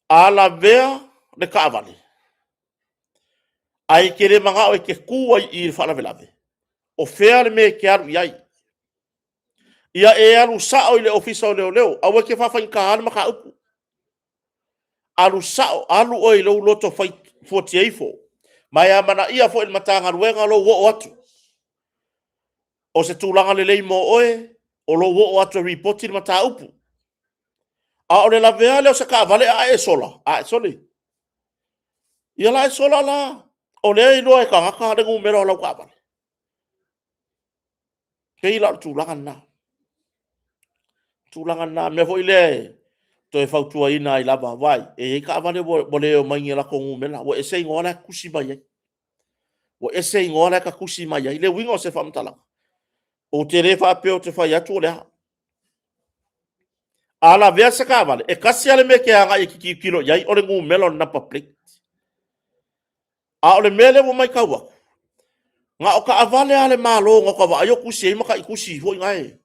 ala vea le kaavale ai kere manga o ke kua i whaalavelave o fea le me ke aru iai ia e aru sao i le ofisa o leo au ke whawhain ka hana maka upu aru sao alu o i leo loto whai 48 mai a mana ia fo il matanga ruenga lo wo atu o se tūlanga le lei mo oe o lo wo atu report il mata upu a o le la vea leo se ka vale a e sole ia la e sola la o le i loa e ka haka rengu mero lau ka vale kei la tūlanga na me fo i le to e fautua ina i lava vai e ka vale bo le o mai la ko ngumela wo e sei ngona kusi mai wo e sei ngona ka kusi mai le wingo se famtala o te re fa pe o te fa atu le ala vea se ka vale e kasi ale me ke anga i ki kilo yai o le ngumela na public a o le mele wo mai kawa nga o ka avale ale malo ngo ka va yo kusi ma ka kusi ho ngai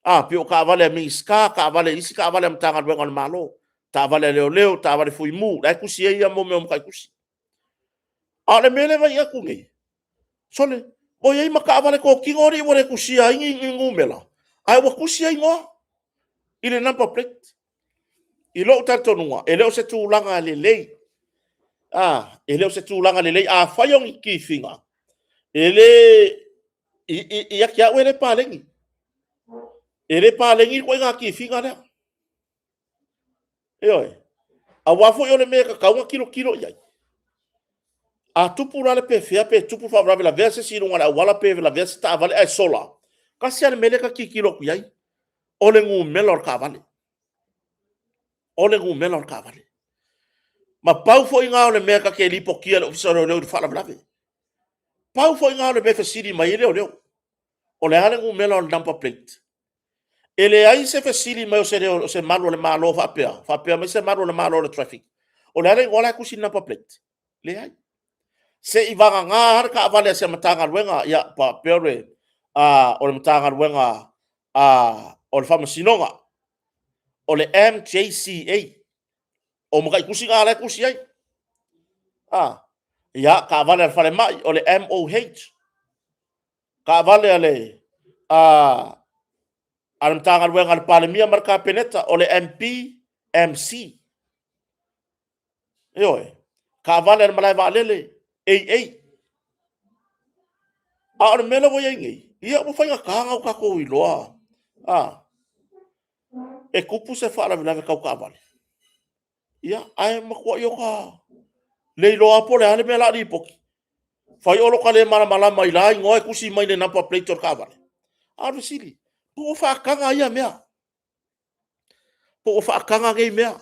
pe o ka vale mi ska ka vale isi ka vale mtanga ngol malo ta vale leo ta vale fui mu dai kusi ia mo me ka kusi a le mele vai aku ngai sole o ia ma ka vale ko kingori wo le kusi ai ngumela ai wo kusi ai ngo ile number plate i lo tato nua e leo se tūlanga le lei e leo se tūlanga le lei a whaiong ki whinga e le i aki au e le pālengi e le pālengi koe ngā ki whinga lea e oi a wafo i o le mea ka kaunga kilo iai a tupu la le pe fea pe tupu whaamrawe la vea se sinunga la wala pe la vea se ta avale ai sola kasi ane mele ka ki kilo ku iai o le ngu melor ka avale ma pau fo inga o le mea ka ke lipo kia le ofisa leo di whaamrawe pau fo inga o le befe siri mai leo o le hale ngu melor number plate ele ai se fesili mai o se malo le malo fa mai se malo le malo le traffic o le hale ngola kusi number plate le ai se i vanga ngā har ka avale se matanga ruenga ia pa pere o le matanga ruenga o le whamasinonga o le MJCA o mga ikusi ngā lai kusi ai ia ka vale al fale mai o le MOH ka vale ale al mtanga luenga al palemia marka peneta o le MPMC Ioe, ka vale al malai valele, ei. A ora mela wo yengi, ia mo fainga kanga o kako i loa. E kupu se fala vila kau ka vale. Ia, ai makua i o ka. Le loa po le hale mela ri poki. Fai olo ka le mala mai lai, ngoe kusi mai le nampa pleitor ka vale. Aru sili, po o faa kanga ia mea. Po o faa kanga ngei mea.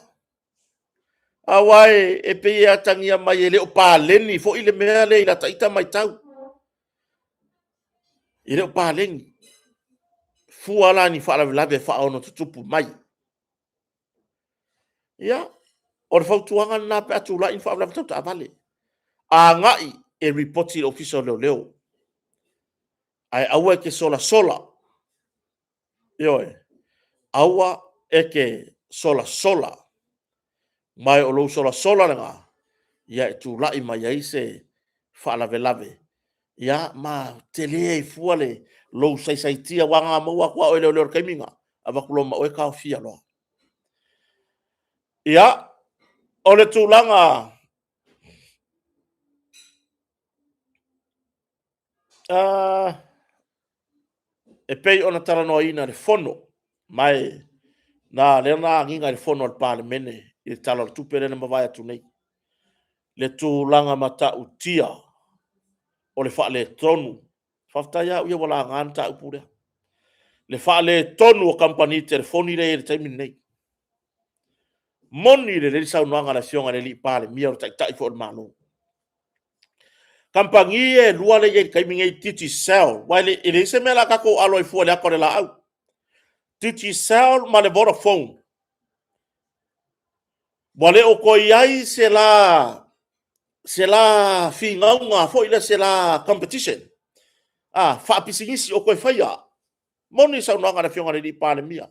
Awai e pe ia tangia mai ele o paleni fo ile mea le ila taita mai tau. Ile o paleni. Fuala ni fala lave fa ono tutupu mai. Ia, o le fautuanga na pe atu la in fa lave tau vale. A ngai e reporti official leo. Ai aua ke sola. Ioe. Aua e ke sola. Mai o lo sola nga. Ia e tu lai mai ai se fa lave. Ia ma tele e fuale lo sai tia wanga maua kwa o leo kaiminga. Ava kulo ma o e ka fia lo. Ia o le tūlanga e pei ona taranoa ina le fono mai na le na nginga le fono al palemene i tala le tupere na mawai atu nei le tūlanga mata utia o le wha le tonu whaftaia uia wala nganta upure le wha le tonu o kampani telefoni le e taimi nei moni le saunoanga na fionga le li pale mia o tai fo o manu Kampangi e lua le ye kai mingai titi cell wale ele se mela kako alo i fu le akore la au titi cell ma le Vodafone wale o ko iai se la fi ngaunga fo ile se la competition fa pisingisi o ko faia moni sa no ngana fionga le pa le mia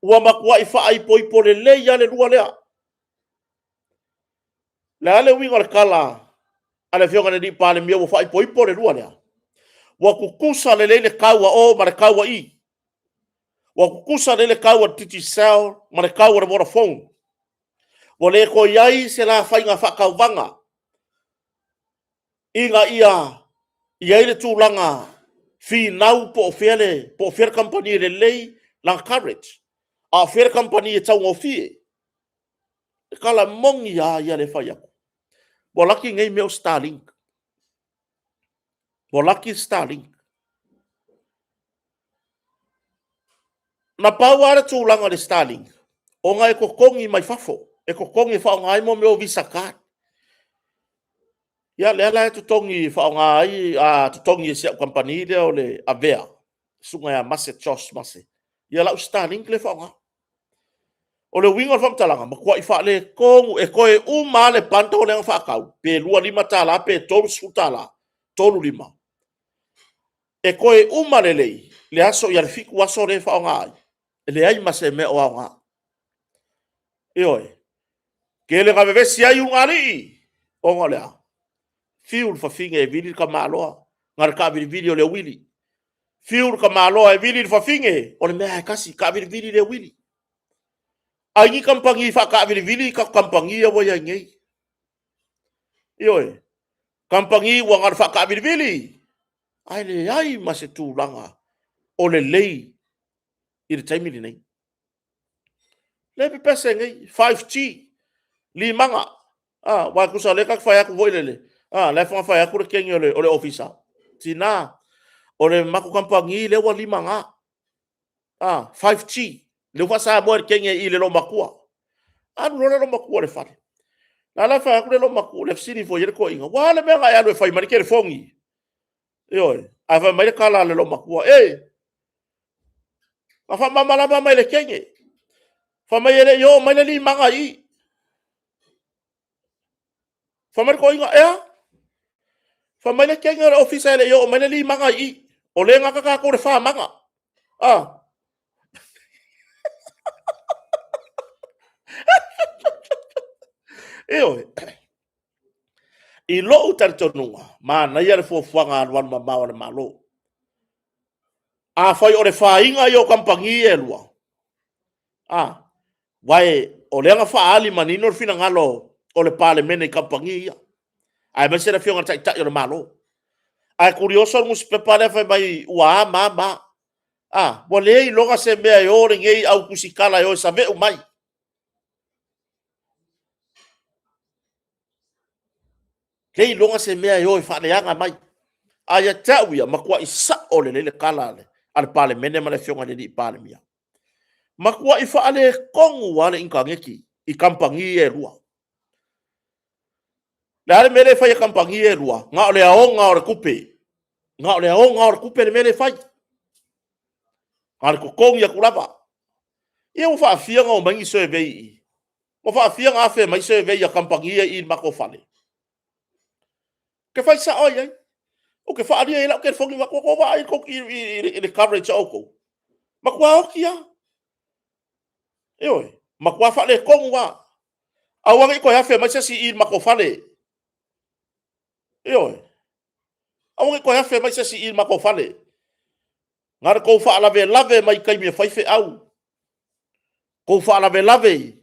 ua makua i fa ai po le ya le lua le le winga le kala ale fionga le pa le mia o fa ai po le lua le wa kukusa le kaua o ma le kaua i wa kukusa le kaua titi cell ma le kaua le Vodafone wa le ko iai se la fainga whakauvanga inga ia le tūlanga fi nau po ofere company le lei lang coverage a ofere company e tau ngofie kala mongi ia le whai ako wa laki ngai meo Starlink na pauara tūlanga le Starlink o ngai kokongi mai fafo e kokongi whao ngai mo meo visa card ia le ala tutongi whao ngai tutongi e sia company le o le Avea sunga ya mase ia lau Starlink le whao ngai o le winga whamtalanga makua i wha le kongu e koe uma le panto le whakau pe 2-5 tala pe 3 tala 3-5 e koe uma le lei le aso ia le fiku aso le whao ngai le ai mase me o nga ioe ke le ga vesi ai un ali o ngolea fiul fa finge e vili ka maloa ngar ka video le wili fiul ka maloa e vili fa finge o le mea kasi ka vili le wili ai kampangi fa ka vili ka kampangi o ya ngei ioe kampangi wa ngar fa ka vili ai le ai mase tu langa o le lei i le taimini nei le pe pese ngai 5G limanga wa kusa le ka fa ku voilele le fa ya ku kengi ole ofisa tina ole maku kampangi le wa limanga 5G le fa sa mo kengi i le lo makua anu lo makua le fa la fa ku le lo makua le sini fo yele ko inga wa le menga ya le fa mari ke fongi yo ava mai kala le lo makua fa mama la mai le kengi fa mai le yo mai le limanga i Famar ko inga famale kenga ofisa le yo mai le manga i o le nga ka ko le fa manga Eo, i lo utartonunga, ma na ia le fuafuanga aluan mamau le malo. A fai o le whainga i o kampangi e lua. Wai, o leanga whaali manino fina ngalo o le pale mene i kampangi ia. Ai mai sera fionga tai tai o le malo. Ai kurioso ngus pepale fai mai ua ma. Wa lei longa se mea i ore ngei au kusikala i o sa veu mai. Lei longa se mea i o i whaaleanga mai. Ai a tau ia makua i sa o le lele kala le. Ale pale mene ma le fionga le ni pale mia. Makua i whaale kongu wale inkangeki i kampangi e lua. Le ale mele fai a kampangi e lua. Nga o le aonga o le kupe. Nga o le aonga o le kupe le mele fai. Nga le kukongi a kulava. Ia mo whaafianga o mangi soe vei. Mo whaafianga afe mai soe vei a kampangi e i mako fale. Ke fai sa oi ai. O ke whaari e lau ke whongi mako ko wa i le coverage o ko. Makua oki ya. Eoi. Makua whaale kongu wa. Awangi i koe afe mai sasi i mako fale. Eoi. Awangi i koe afe mai sasi i mako fale. Ngare kou whaalawe lave mai kai mea whaife au. Kou whaalawe lave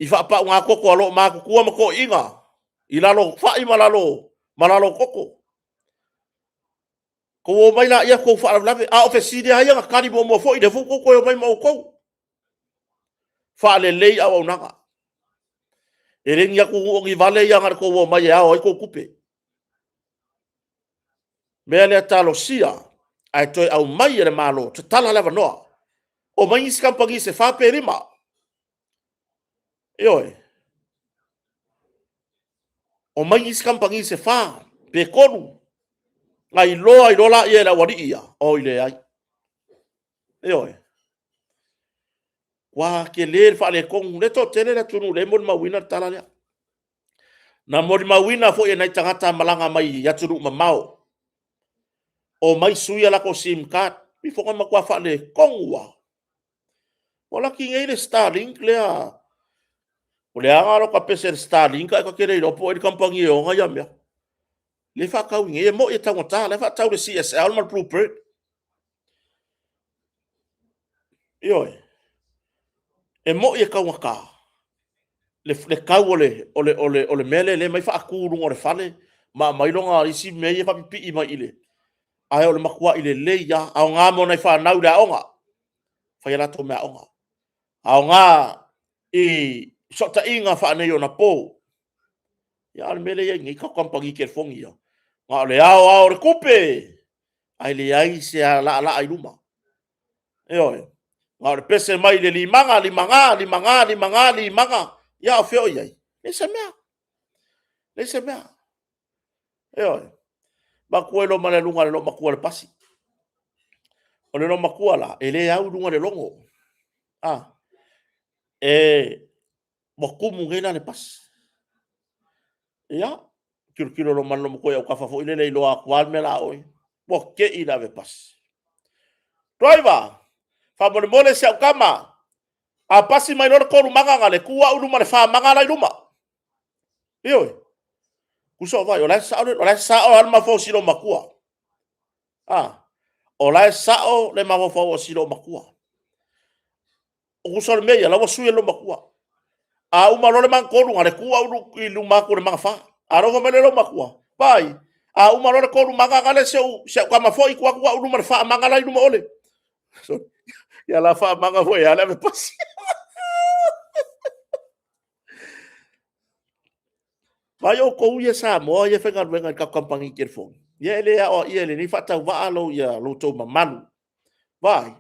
i whaapa ngā koko alo mā kukua mako inga. I lalo whai malalo koko. Kou o mai la ia kou whaalawe lave. A ofe sire hai anga kari mo mo fo i le fuko koe o mai mau kou. Whaale lei au au nanga. E rengi aku ngi vale ia ngare kou o mai e ao ai kou kupe. Mea lea talo sia. Ai toi au mai ele malo. Te tala lewa noa. O mai isi kampangi se whape rima. Eoi. O mai isi kampangi se wha. Pe konu. Ngai loa i rola ia la wari ia. O ile ai. Eoi. Wa ke le whaale kongu. Le to tele le tunu le mori mawina tala lea. Na mori mawina fo e nai tangata malanga mai yaturu mamao. O mai suia lako sim card. Mi fonga makua whaale kongu wa. O laki ngei le Starlink lea. O le angaro ka pese le Starlink ka kere i ropo i kampangi e o ngai amea. Le whakau nge e mo e tangata. Le whakau le CSL mal blueprint. Ioi. E mo e kau ngaka. Le kau ole mele le mai whaakuru o le whale. Ma mai longa isi mei e whapipi i mai ile. Ai o le makua ile le ia. Ao ngā mo nei whanau le aonga. Whaiarato mea aonga. Ao ngā i sota inga whaanei o na pō. Ia ale mele ia ngi ka kampangi ke fongi ia. Ngā le ao le kupe. Ai le ai se a la ai luma. Eoi. Ngā le pese mai le limanga. Ia o feo iai. Le se mea. Eoi. Makua e lo male lunga le lo makua le pasi. O le lo makua la. E le au lunga le longo. Mokumu ngena le pasi. Ia. Kilo lo mano mo koe au kawhafo ile le loa kual me la oi. Mo ke i lave pasi. Driver. Whamone mole se au kama. A pasi mai lor koru manga ngale. Kua uruma le wha manga lai ruma. Ioi. Kuso vai. O lai sao alma fo silo makua. O lai sao le mafo fo silo makua. O kuso le meia. Lawa sui lo makua. A uma lole man koru ngale. Kua uru i luma kore manga wha. A rogo mele lo makua. Pai. A uma lole koru manga ngale se au kama fo i kua uruma le wha manga lai ruma ole. So, ia la wha manga fo ia le me pasi. Vai o kou ia sa moa ia whenga ruenga ka kampangi kere fongi. Ia ele a o ia ele ni whatau waa lo ia lo tau mamanu. Vai.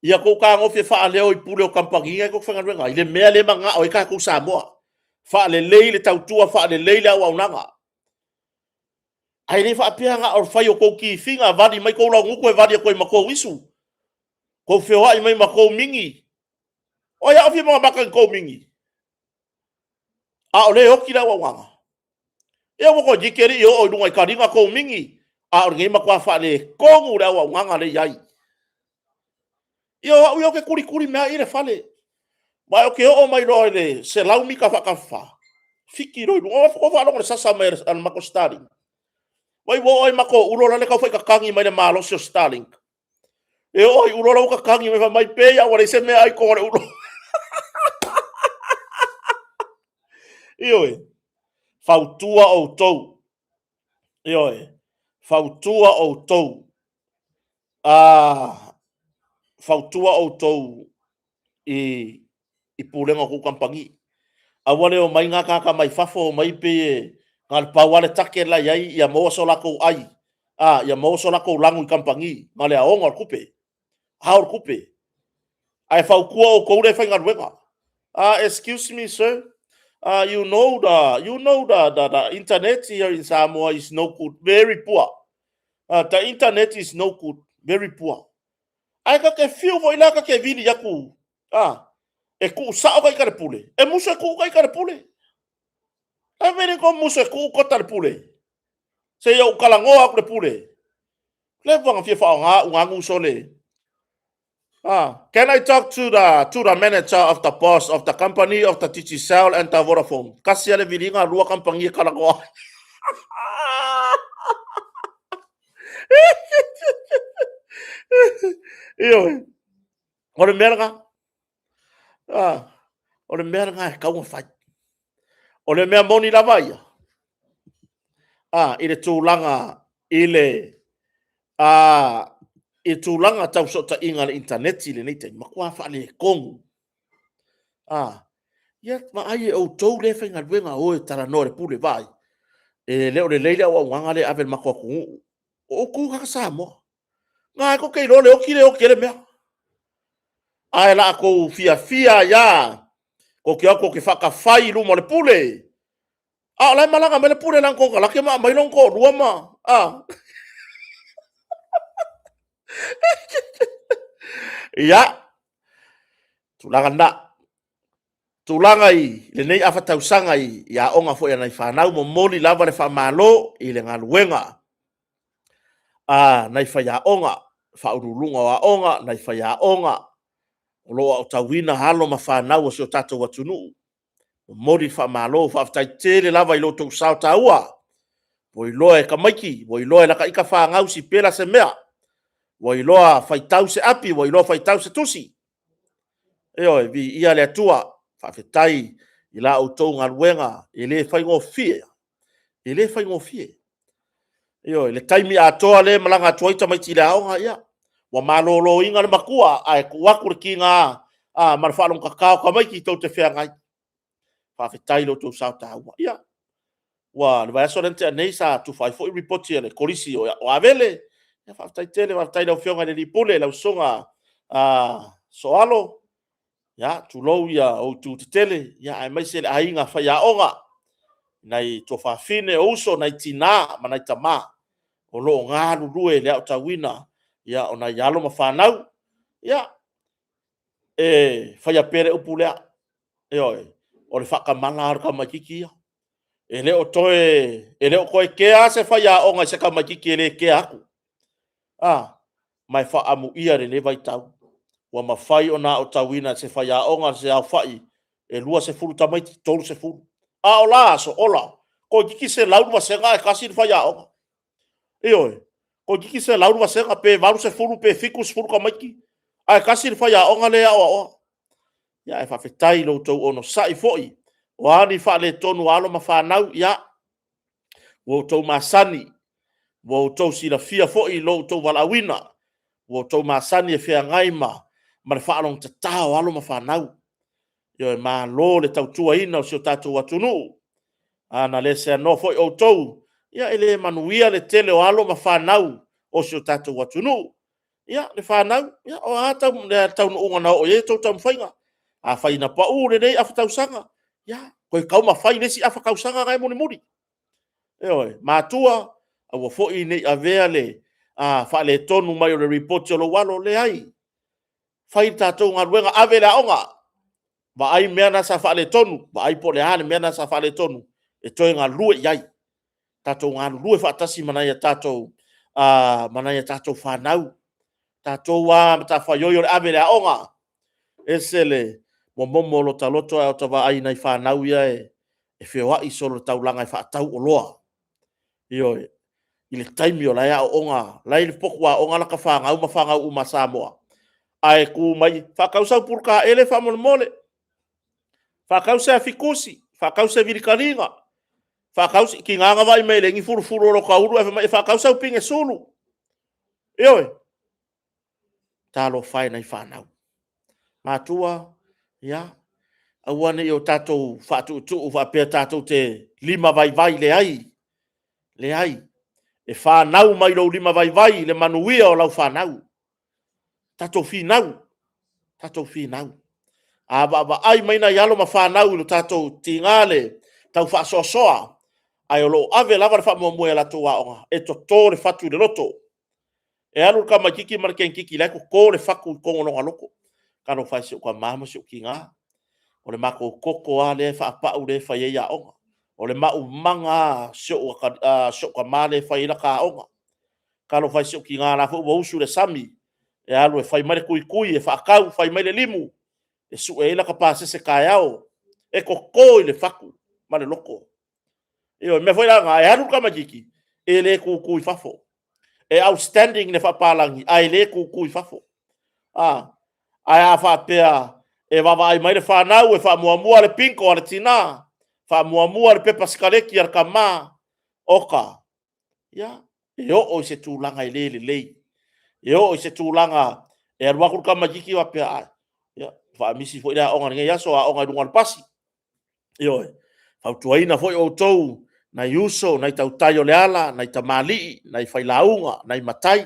Ia kou ka ngofi wha leo i pule o kampangi ia kou whenga ruenga. Ile mea le manga o i ka kou sa moa. Wha le lei le tau tua wha le lei le au au nanga. Ai le wha apea nga o whai o kou ki whinga vadi mai kou lau nguku e vadi a koe makou isu. Kou whioa i mai makou mingi. O ia ofi mga maka kou mingi. A o le hoki la wanga. E o ko jikeri i o dunga i karinga kou mingi. A o ngei makua wha le kongu la wanga le iai. I o au ke kuri mea i le whale. Mai o ke o mai roe le se laumi ka whakawha. fiki roi o fa lo sasa mai al mako Starlink wai wo ai mako ulo la ka fai ka kangi mai le malo sio Starlink e oi ulo la ka kangi mai mai pe ya wale se me ai ko ulo io fautua o tou io fautua o tou fautua o tou i pulenga ku kampangi awale o mai ngaka ka mai fafo mai pe ngal pawale take la yai ya mo so la ko ai ya mo so la ko langu kampangi ngale aonga kupe haur kupe ai fau kua o ko re fainga wenga excuse me sir you know the internet here in Samoa is no good very poor the internet is no good very poor ai ka ke fiu vo ila ka ke vini yaku e ku sa o kai ka pule e muso ku kai ka pule e veni ko muso ku ko tar pule se yo kalango aku le pule le vanga fia fa nga ngu so le can I talk to the manager of the boss of the company of the TCL and the Vodafone kasi ale vini nga lua kampangi kalango iyo o le merga o le merga ka un fai o le mea moni lava ia i le tūlanga i le i tūlanga tau sota inga le interneti le nei te makua wha le kongu ia ma ai e o tau le whainga ruenga o e tara no le pule vai e leo le leila o wanga le avel makua kungu o ku kaka Samoa ngā ko kei lo le oki le mea ai la ko fia ia ko ke whakawhai luma le pule lai malanga me le pule lang ko la ke ma mai long ko rua ma ia tulanga i le nei afa tausanga i ia onga fo ia nai whanau mo moli lava le whamalo i le ngaluenga nai whaia onga whaurulunga wa onga nai whaia onga o loa o tawina halo ma whanau o sio tato watunu mori whamalo whaftai tele lava i lo tau sao taua voi loa e kamaiki voi loa e laka ika whangau si pela se mea voi loa whaitau se api voi loa whaitau se tusi eo vi ia le atua whawhetai i la o tau ngā ruenga i le whaingo fie eo le taimi a toa le malanga tuaita mai tila aonga ia wa malolo inga le makua ai kuaku le ki ngā marwhalong kakao kamaiki tau te whea ngai whawhetai lo tau sao taua ia wa le vai aso rente nei sa tu fai foi ripoti le kolisi o avele ia whawhetai tele whawhetai lau whionga le ripule lau songa soalo ya tu lo ya o tu tele ya ai mai se ai nga fa ya onga nai to fa fine uso nai tina ma nai tama o lo nga lu le au tawina ya ona ya lo ma fa nau ya fa ya pere upule o le fa ka mana ka makiki ele o toe ele o koe ke se fa ya onga se ka makiki le ke aku mai fa amu ia le vai tau wa mafai ona o tawina se fai a onga se au fai e lua se fulu tamai tolu se fulu o la so ola ko kiki se lau wa se ga kasi fai a onga ko kiki se lau wa se ga pe varu se fulu pe fikus fulu ka maiki ai kasi fai a onga le o ya e fa fetai lo to ono sai foi wa ni fa le tonu alo ma fa nau ya wo to masani wo to si la fia foi lo to wala wina wo to masani e fia ngai ma le whaalong te tau alo ma whanau. Yo ma lo le tau tua ina o sio tatou atunu. Na le se no foi o tou. Ia ele manuia le tele o alo ma whanau o sio tatou atunu. Ia le whanau. Ia o ata le tau no unga na o ye tau tau mwhainga. A whaina pa u le nei afa tau sanga. Ia koe kau ma whai nesi afa kau sanga ngai muni muri. Eo mātua a wa foi nei a vea le whaale tonu mai o le report o lo walo le ai. Fai tatou ngā ruenga awe la onga. Wa ai mea na sa whaale tonu. Wa ai po le hane mea na sa whaale tonu. E toi ngā lue iai. Tatou ngā lue whaatasi manai tatou whanau. Tatou ta whaioio le awe la onga. E se le momo lo taloto au ta wa ai nei whanau ia e whewai solo taulanga e whaatau o loa. Io i le taimi o lai a onga, lai le pokua onga laka whangau uma Samoa. Ai ku mai, whakausau purka ele whamone mole. Whakause a fikusi, whakause virikaringa. Whakause ki nganga vai mei lengi furu ro kauru e whakausau pinge sulu. Io talo whai nei whanau. Mātua, ia, awane i o tātou whātu tu whapea tātou te lima vai le ai. Le ai. E whanau mai rau lima vai le manuia o lau whanau. Tātou whinau. Tātou whinau. Aba ai maina yalo ma whanau ilo tātou tingale. Tau whaasoasoa. Ai o lo ave lava le whamua e la toa onga. E to tōre whatu le loto. E alu ka makiki marken kiki lai ko kōre whaku kongo nonga loko. Kano whai se o kwa mama se o ki ngā. O le mako koko a le whaapau le whai eia onga. O le mau manga se o ka male whai ina ka onga. Kano whai se o ki ngā la fu usu le sami. E alu e whai mare kui e whaakau whai mai le limu. E su e ina ka pāse se kai au. E koko i le whaku. Ma le loko. E o me whai ranga e alu ka makiki. E le kui whafo. E outstanding le whapalangi. Ai le kui whafo. Ai a whapea e wawa ai mai le whanau e whamuamua le pinko a le tina. Whamuamua le pepa skaleki ar ka mā. Oka. Ia. E o se tūlanga i le lei. E o se tūlanga e arwakur ka majiki wa pea ai. Ia. Whaamisi fo ina onga nge yaso a onga dunga pasi. Io. Whautuaina fo i o tau. Na yuso, na i tautaio le ala, na i tamali, na i whailaunga, na i matai.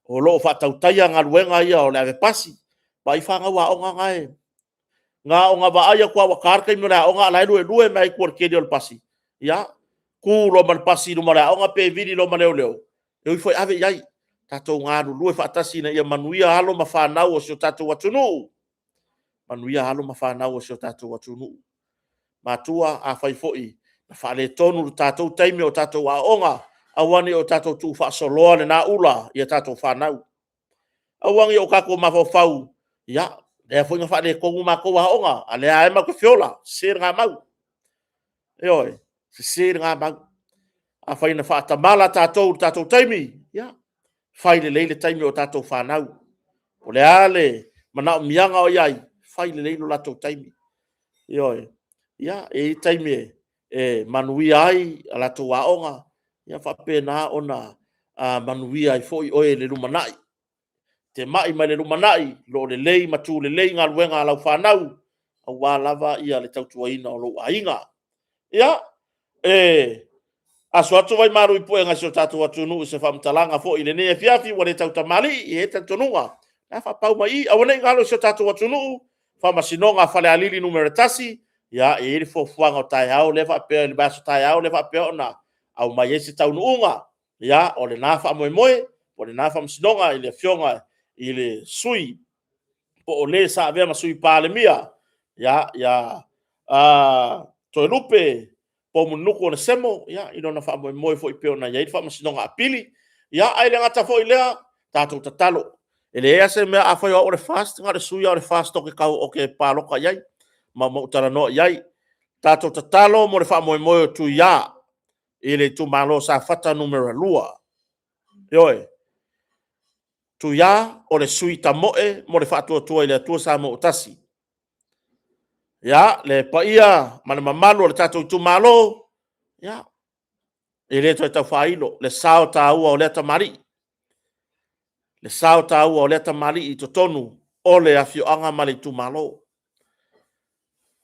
O loo whatautaia ngā ruenga ia o le ave pasi. Pa i whanga wa onga ngai. Ngā onga wa aia kua wakarka imo lea onga alai lue mai kuar kedi o le pasi. Ia. Ku lo man pasi luma lea onga pe vidi lo leo leo. E ui foi ave iai. Tatou ngā lue whaatasi na ia manuia halo ma whanau o sio tatou watunu. Manuia halo ma whanau o sio tatou watunu. Matua a whai foi. Whale tonu tātou taimi o tātou a onga, awane o tātou tū whaasoloa le nā ula i a tātou whanau. Awangi o kako mawhau, ia, lea fwinga whale kongu mako a onga, a lea ema ko fiola, sēr ngā mau. Eoi, sēr ngā mau. A whaina whaatamala tātou taimi, ia, whaile leile taimi o tātou whanau. O lea le, mana o mianga o iai, whaile leilo latou taimi. Eoi, ia, e taimi e manui ai ala to waonga ia fa pena ona manui ai foi oe le lumanai te mai le lumanai lo le lei matu le lei nga luenga ala whanau au wa lava ia le tautuaina o lo ainga ia aso atu vai maru i puenga so tatu atunu se famtalanga foi le ne fiafi wa le tautamali i eta tonunga na fa pau mai awane ngalo so tatu atunu fa masinonga fale alili numero tasi ia e ele fo fuanga o tai au le fa pe le baso tai au le fa pe ona au mai ese tau nuunga ia o le nafa moe o le nafa msinonga ile fionga ile sui po o le sa ave ma sui pale mia ia to lupe po munuko na semo ia ino na fa moe fo i pe ona ia fa msinonga apili ia ai le ngata fo ile tatu tatalo ele ese me a foi o le fast ngare sui o le fast o ke kau o ke paloka ia ma mo tara no yai tato tatalo mo le fa mo tu ya ile tu malo sa fata numero lua yoi tu ya o le suita moe mo le fa tu ile tu sa mo tasi ya le pa ia ma le mamalo le tato tu malo ya ile to ta failo le sao ta o le ta mari le sao ta o le ta mari i to tonu o le afio anga mali tu malo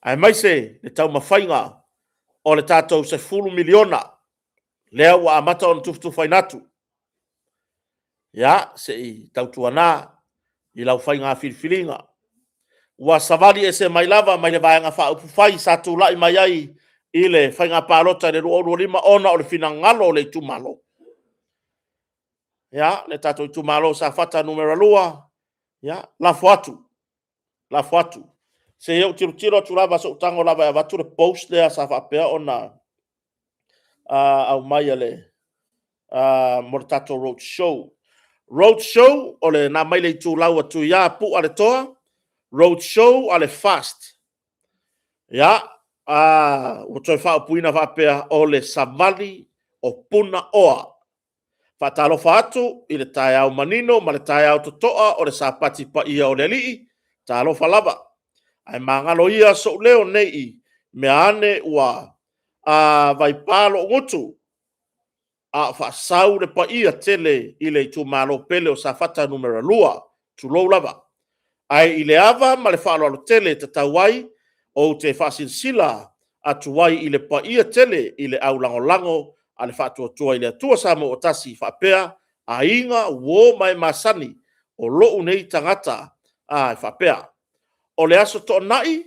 ai mai se le tau mawhainga o le tātou se 10 miliona lea wa amata on tuftu whainatu. Ia, se i tau tuana i lau whainga whiriwhiringa. Ua savali e se mai lava mai le vaianga wha upu whai sa tu lai mai ai i le whainga pālota le ruo lima ona o le whina ngalo o le tumalo. Ia, le tātou tumalo sa fata numero lua. Ia, lafu atu. Se eu tiro tu lava so tango lava ya vatu le post le sa fa pe ona au mai ale mortato road show o le na mai le tu lawa tu ya pu ale toa road show ale fast ya o toi fa puina fa pea o le savali o puna oa. Fa talo fa atu i le tai au manino ma le tai au totoa o le sapati pa ia o le lii. Talo fa lava. Ai mangalo ia so leo nei me ane ua vai palo ngutu a fa sau le pa ia tele i le tu malo pele o sa fata numero lua tu lo lava. Ai i le ava ma le falo alo tele te tawai o te fasilsila atu wai i le pa ia tele i le au lango lango a le fatu tua i le atua samo o tasi fa pea a inga wo mai masani o lo nei tangata a fa pea. O le aso to nai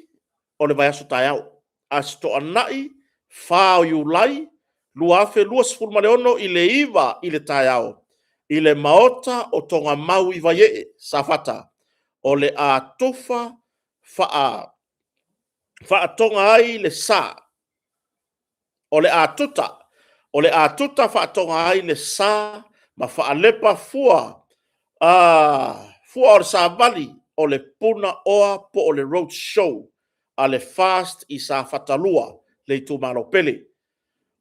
o le vai aso tai au. Aso to nai fa o yu lai lua afe lua sifuru ma le ono i le iwa i le tai au. I le maota o tonga mau i vai e sa fata. O le a tofa fa tonga ai le sa. O le a tuta fa tonga ai le sa ma fa lepa fua fua o le sa vali o le puna oa po o le road show a le fast i sa fatalua le tu malo pele.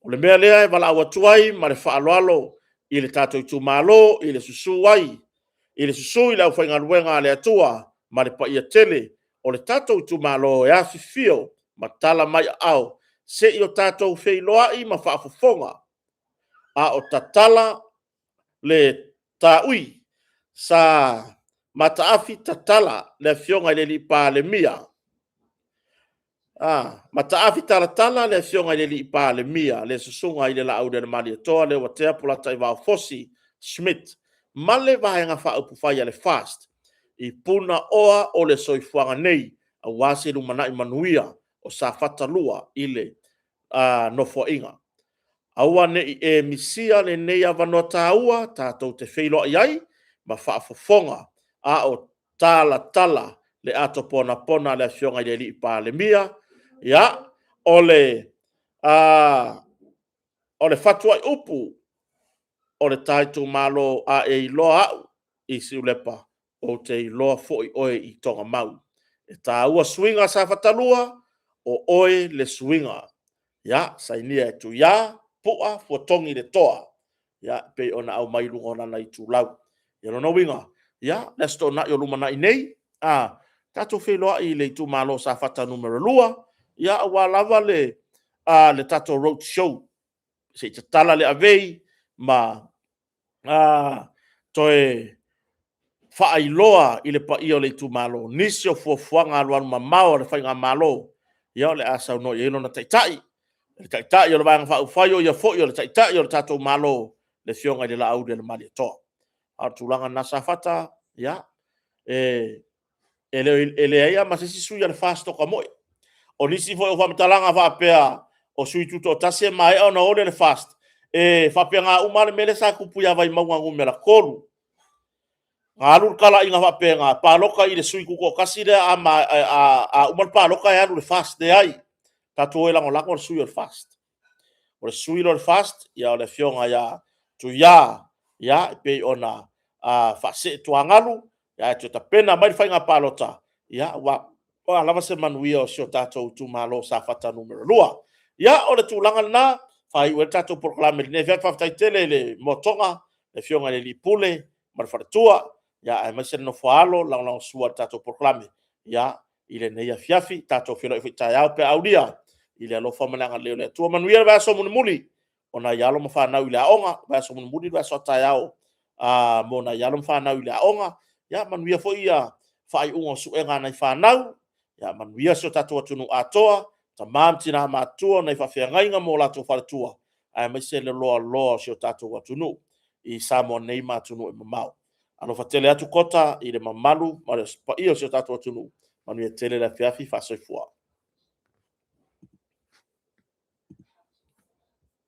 O le mea lea e wala awa tuai ma le fa aloalo i le tato i tu malo i le susu wai. I le susu i lau whainga ruenga le atua ma le pa ia tele o le tato i tu malo e afi fio ma tala mai au se i o tato fei loa i ma whaafofonga a o tatala le taui sa mataafi tatala le fionga le li pa le mia. Mataafi talatala le fionga le li pa le mia le susunga i le la au le mali toa le watea pula tai vau fosi Schmidt. Male vahenga wha upu whai le fast. I puna oa o le soifuanga nei a wasi lumana i manuia o sa fatalua i le nofo inga. Aua ne e misia le nei avanoa tāua tātou te wheilo iai ma whaafofonga a o tala le ato pona le fionga i le li pa le mia. Ya, o le fatua i upu o le taitu malo a e iloa au i si ulepa o te iloa foi oe i tonga mau. E tā ua swinga sa fatalua o oe le swinga. Ya, sainia e tu ya, pua fuatongi le toa. Ya, pe ona au mai lunga ona i tu lau. Ya no winga. Ya, lesto na yo lumana i nei. Tato wheloa i le tu malo sa fata numero lua. Ya, awa lava le tato road show. Se te tala le avei ma toe whaailoa i le pa i o le tu malo. Nisi o fuafuanga aluanu ma mao le whainga malo. Ya, le asau no i eno na taitai. Le taitai o le vanga whaufai ia fo i o le taitai o le tato malo le fionga i le la au le mali toa. A tulanga na sa fata, ya, ele aia ma se sui le fasto ka moi. O nisi fo o whamtalanga whapea o sui tuto tase mai o na ole le fast. Whapea ngā umare mele sa kupuia vai maunga ngumera koru. Ngā alur kala i ngā whapea ngā pāloka i le sui kuko kasi le a umar pāloka e alu le fast de ai. Tato e lango lako le sui o le fast. O le sui o le fast, ia o le fionga ia tu ia pe ona whase tuangalu, ia tu ta pena mai whainga pālota. Ia wa lava se manuia o sio tato tu malo sa fata numero lua. Ia o le tūlanga na, whai ue tato proklame ne vea whaftai tele le motonga, le fionga le li pule, marwharetua, ia ai mai se no whaalo, lang sua tato proklame. Ia, ile neia fiafi, tato whilo i whitai au pe aulia, ile alofa mananga leo le tua manuia vea so muli, ona ialo ma whanau i le aonga, vea so muli vea so tai au, mona ialo ma whanau i le aonga, ia manuia fo ia, whai ungo suenga nei whanau, ia manuia so tato atunu atoa, ta mamtina matua nei whawhiangainga mo lato wharatua, ai mai se le loa so tato atunu, i samo nei matunu e mamau. Ano fatele atu kota i le mamalu, ma le pa ia so tato atunu, manuia tele la fiafi fa soifua.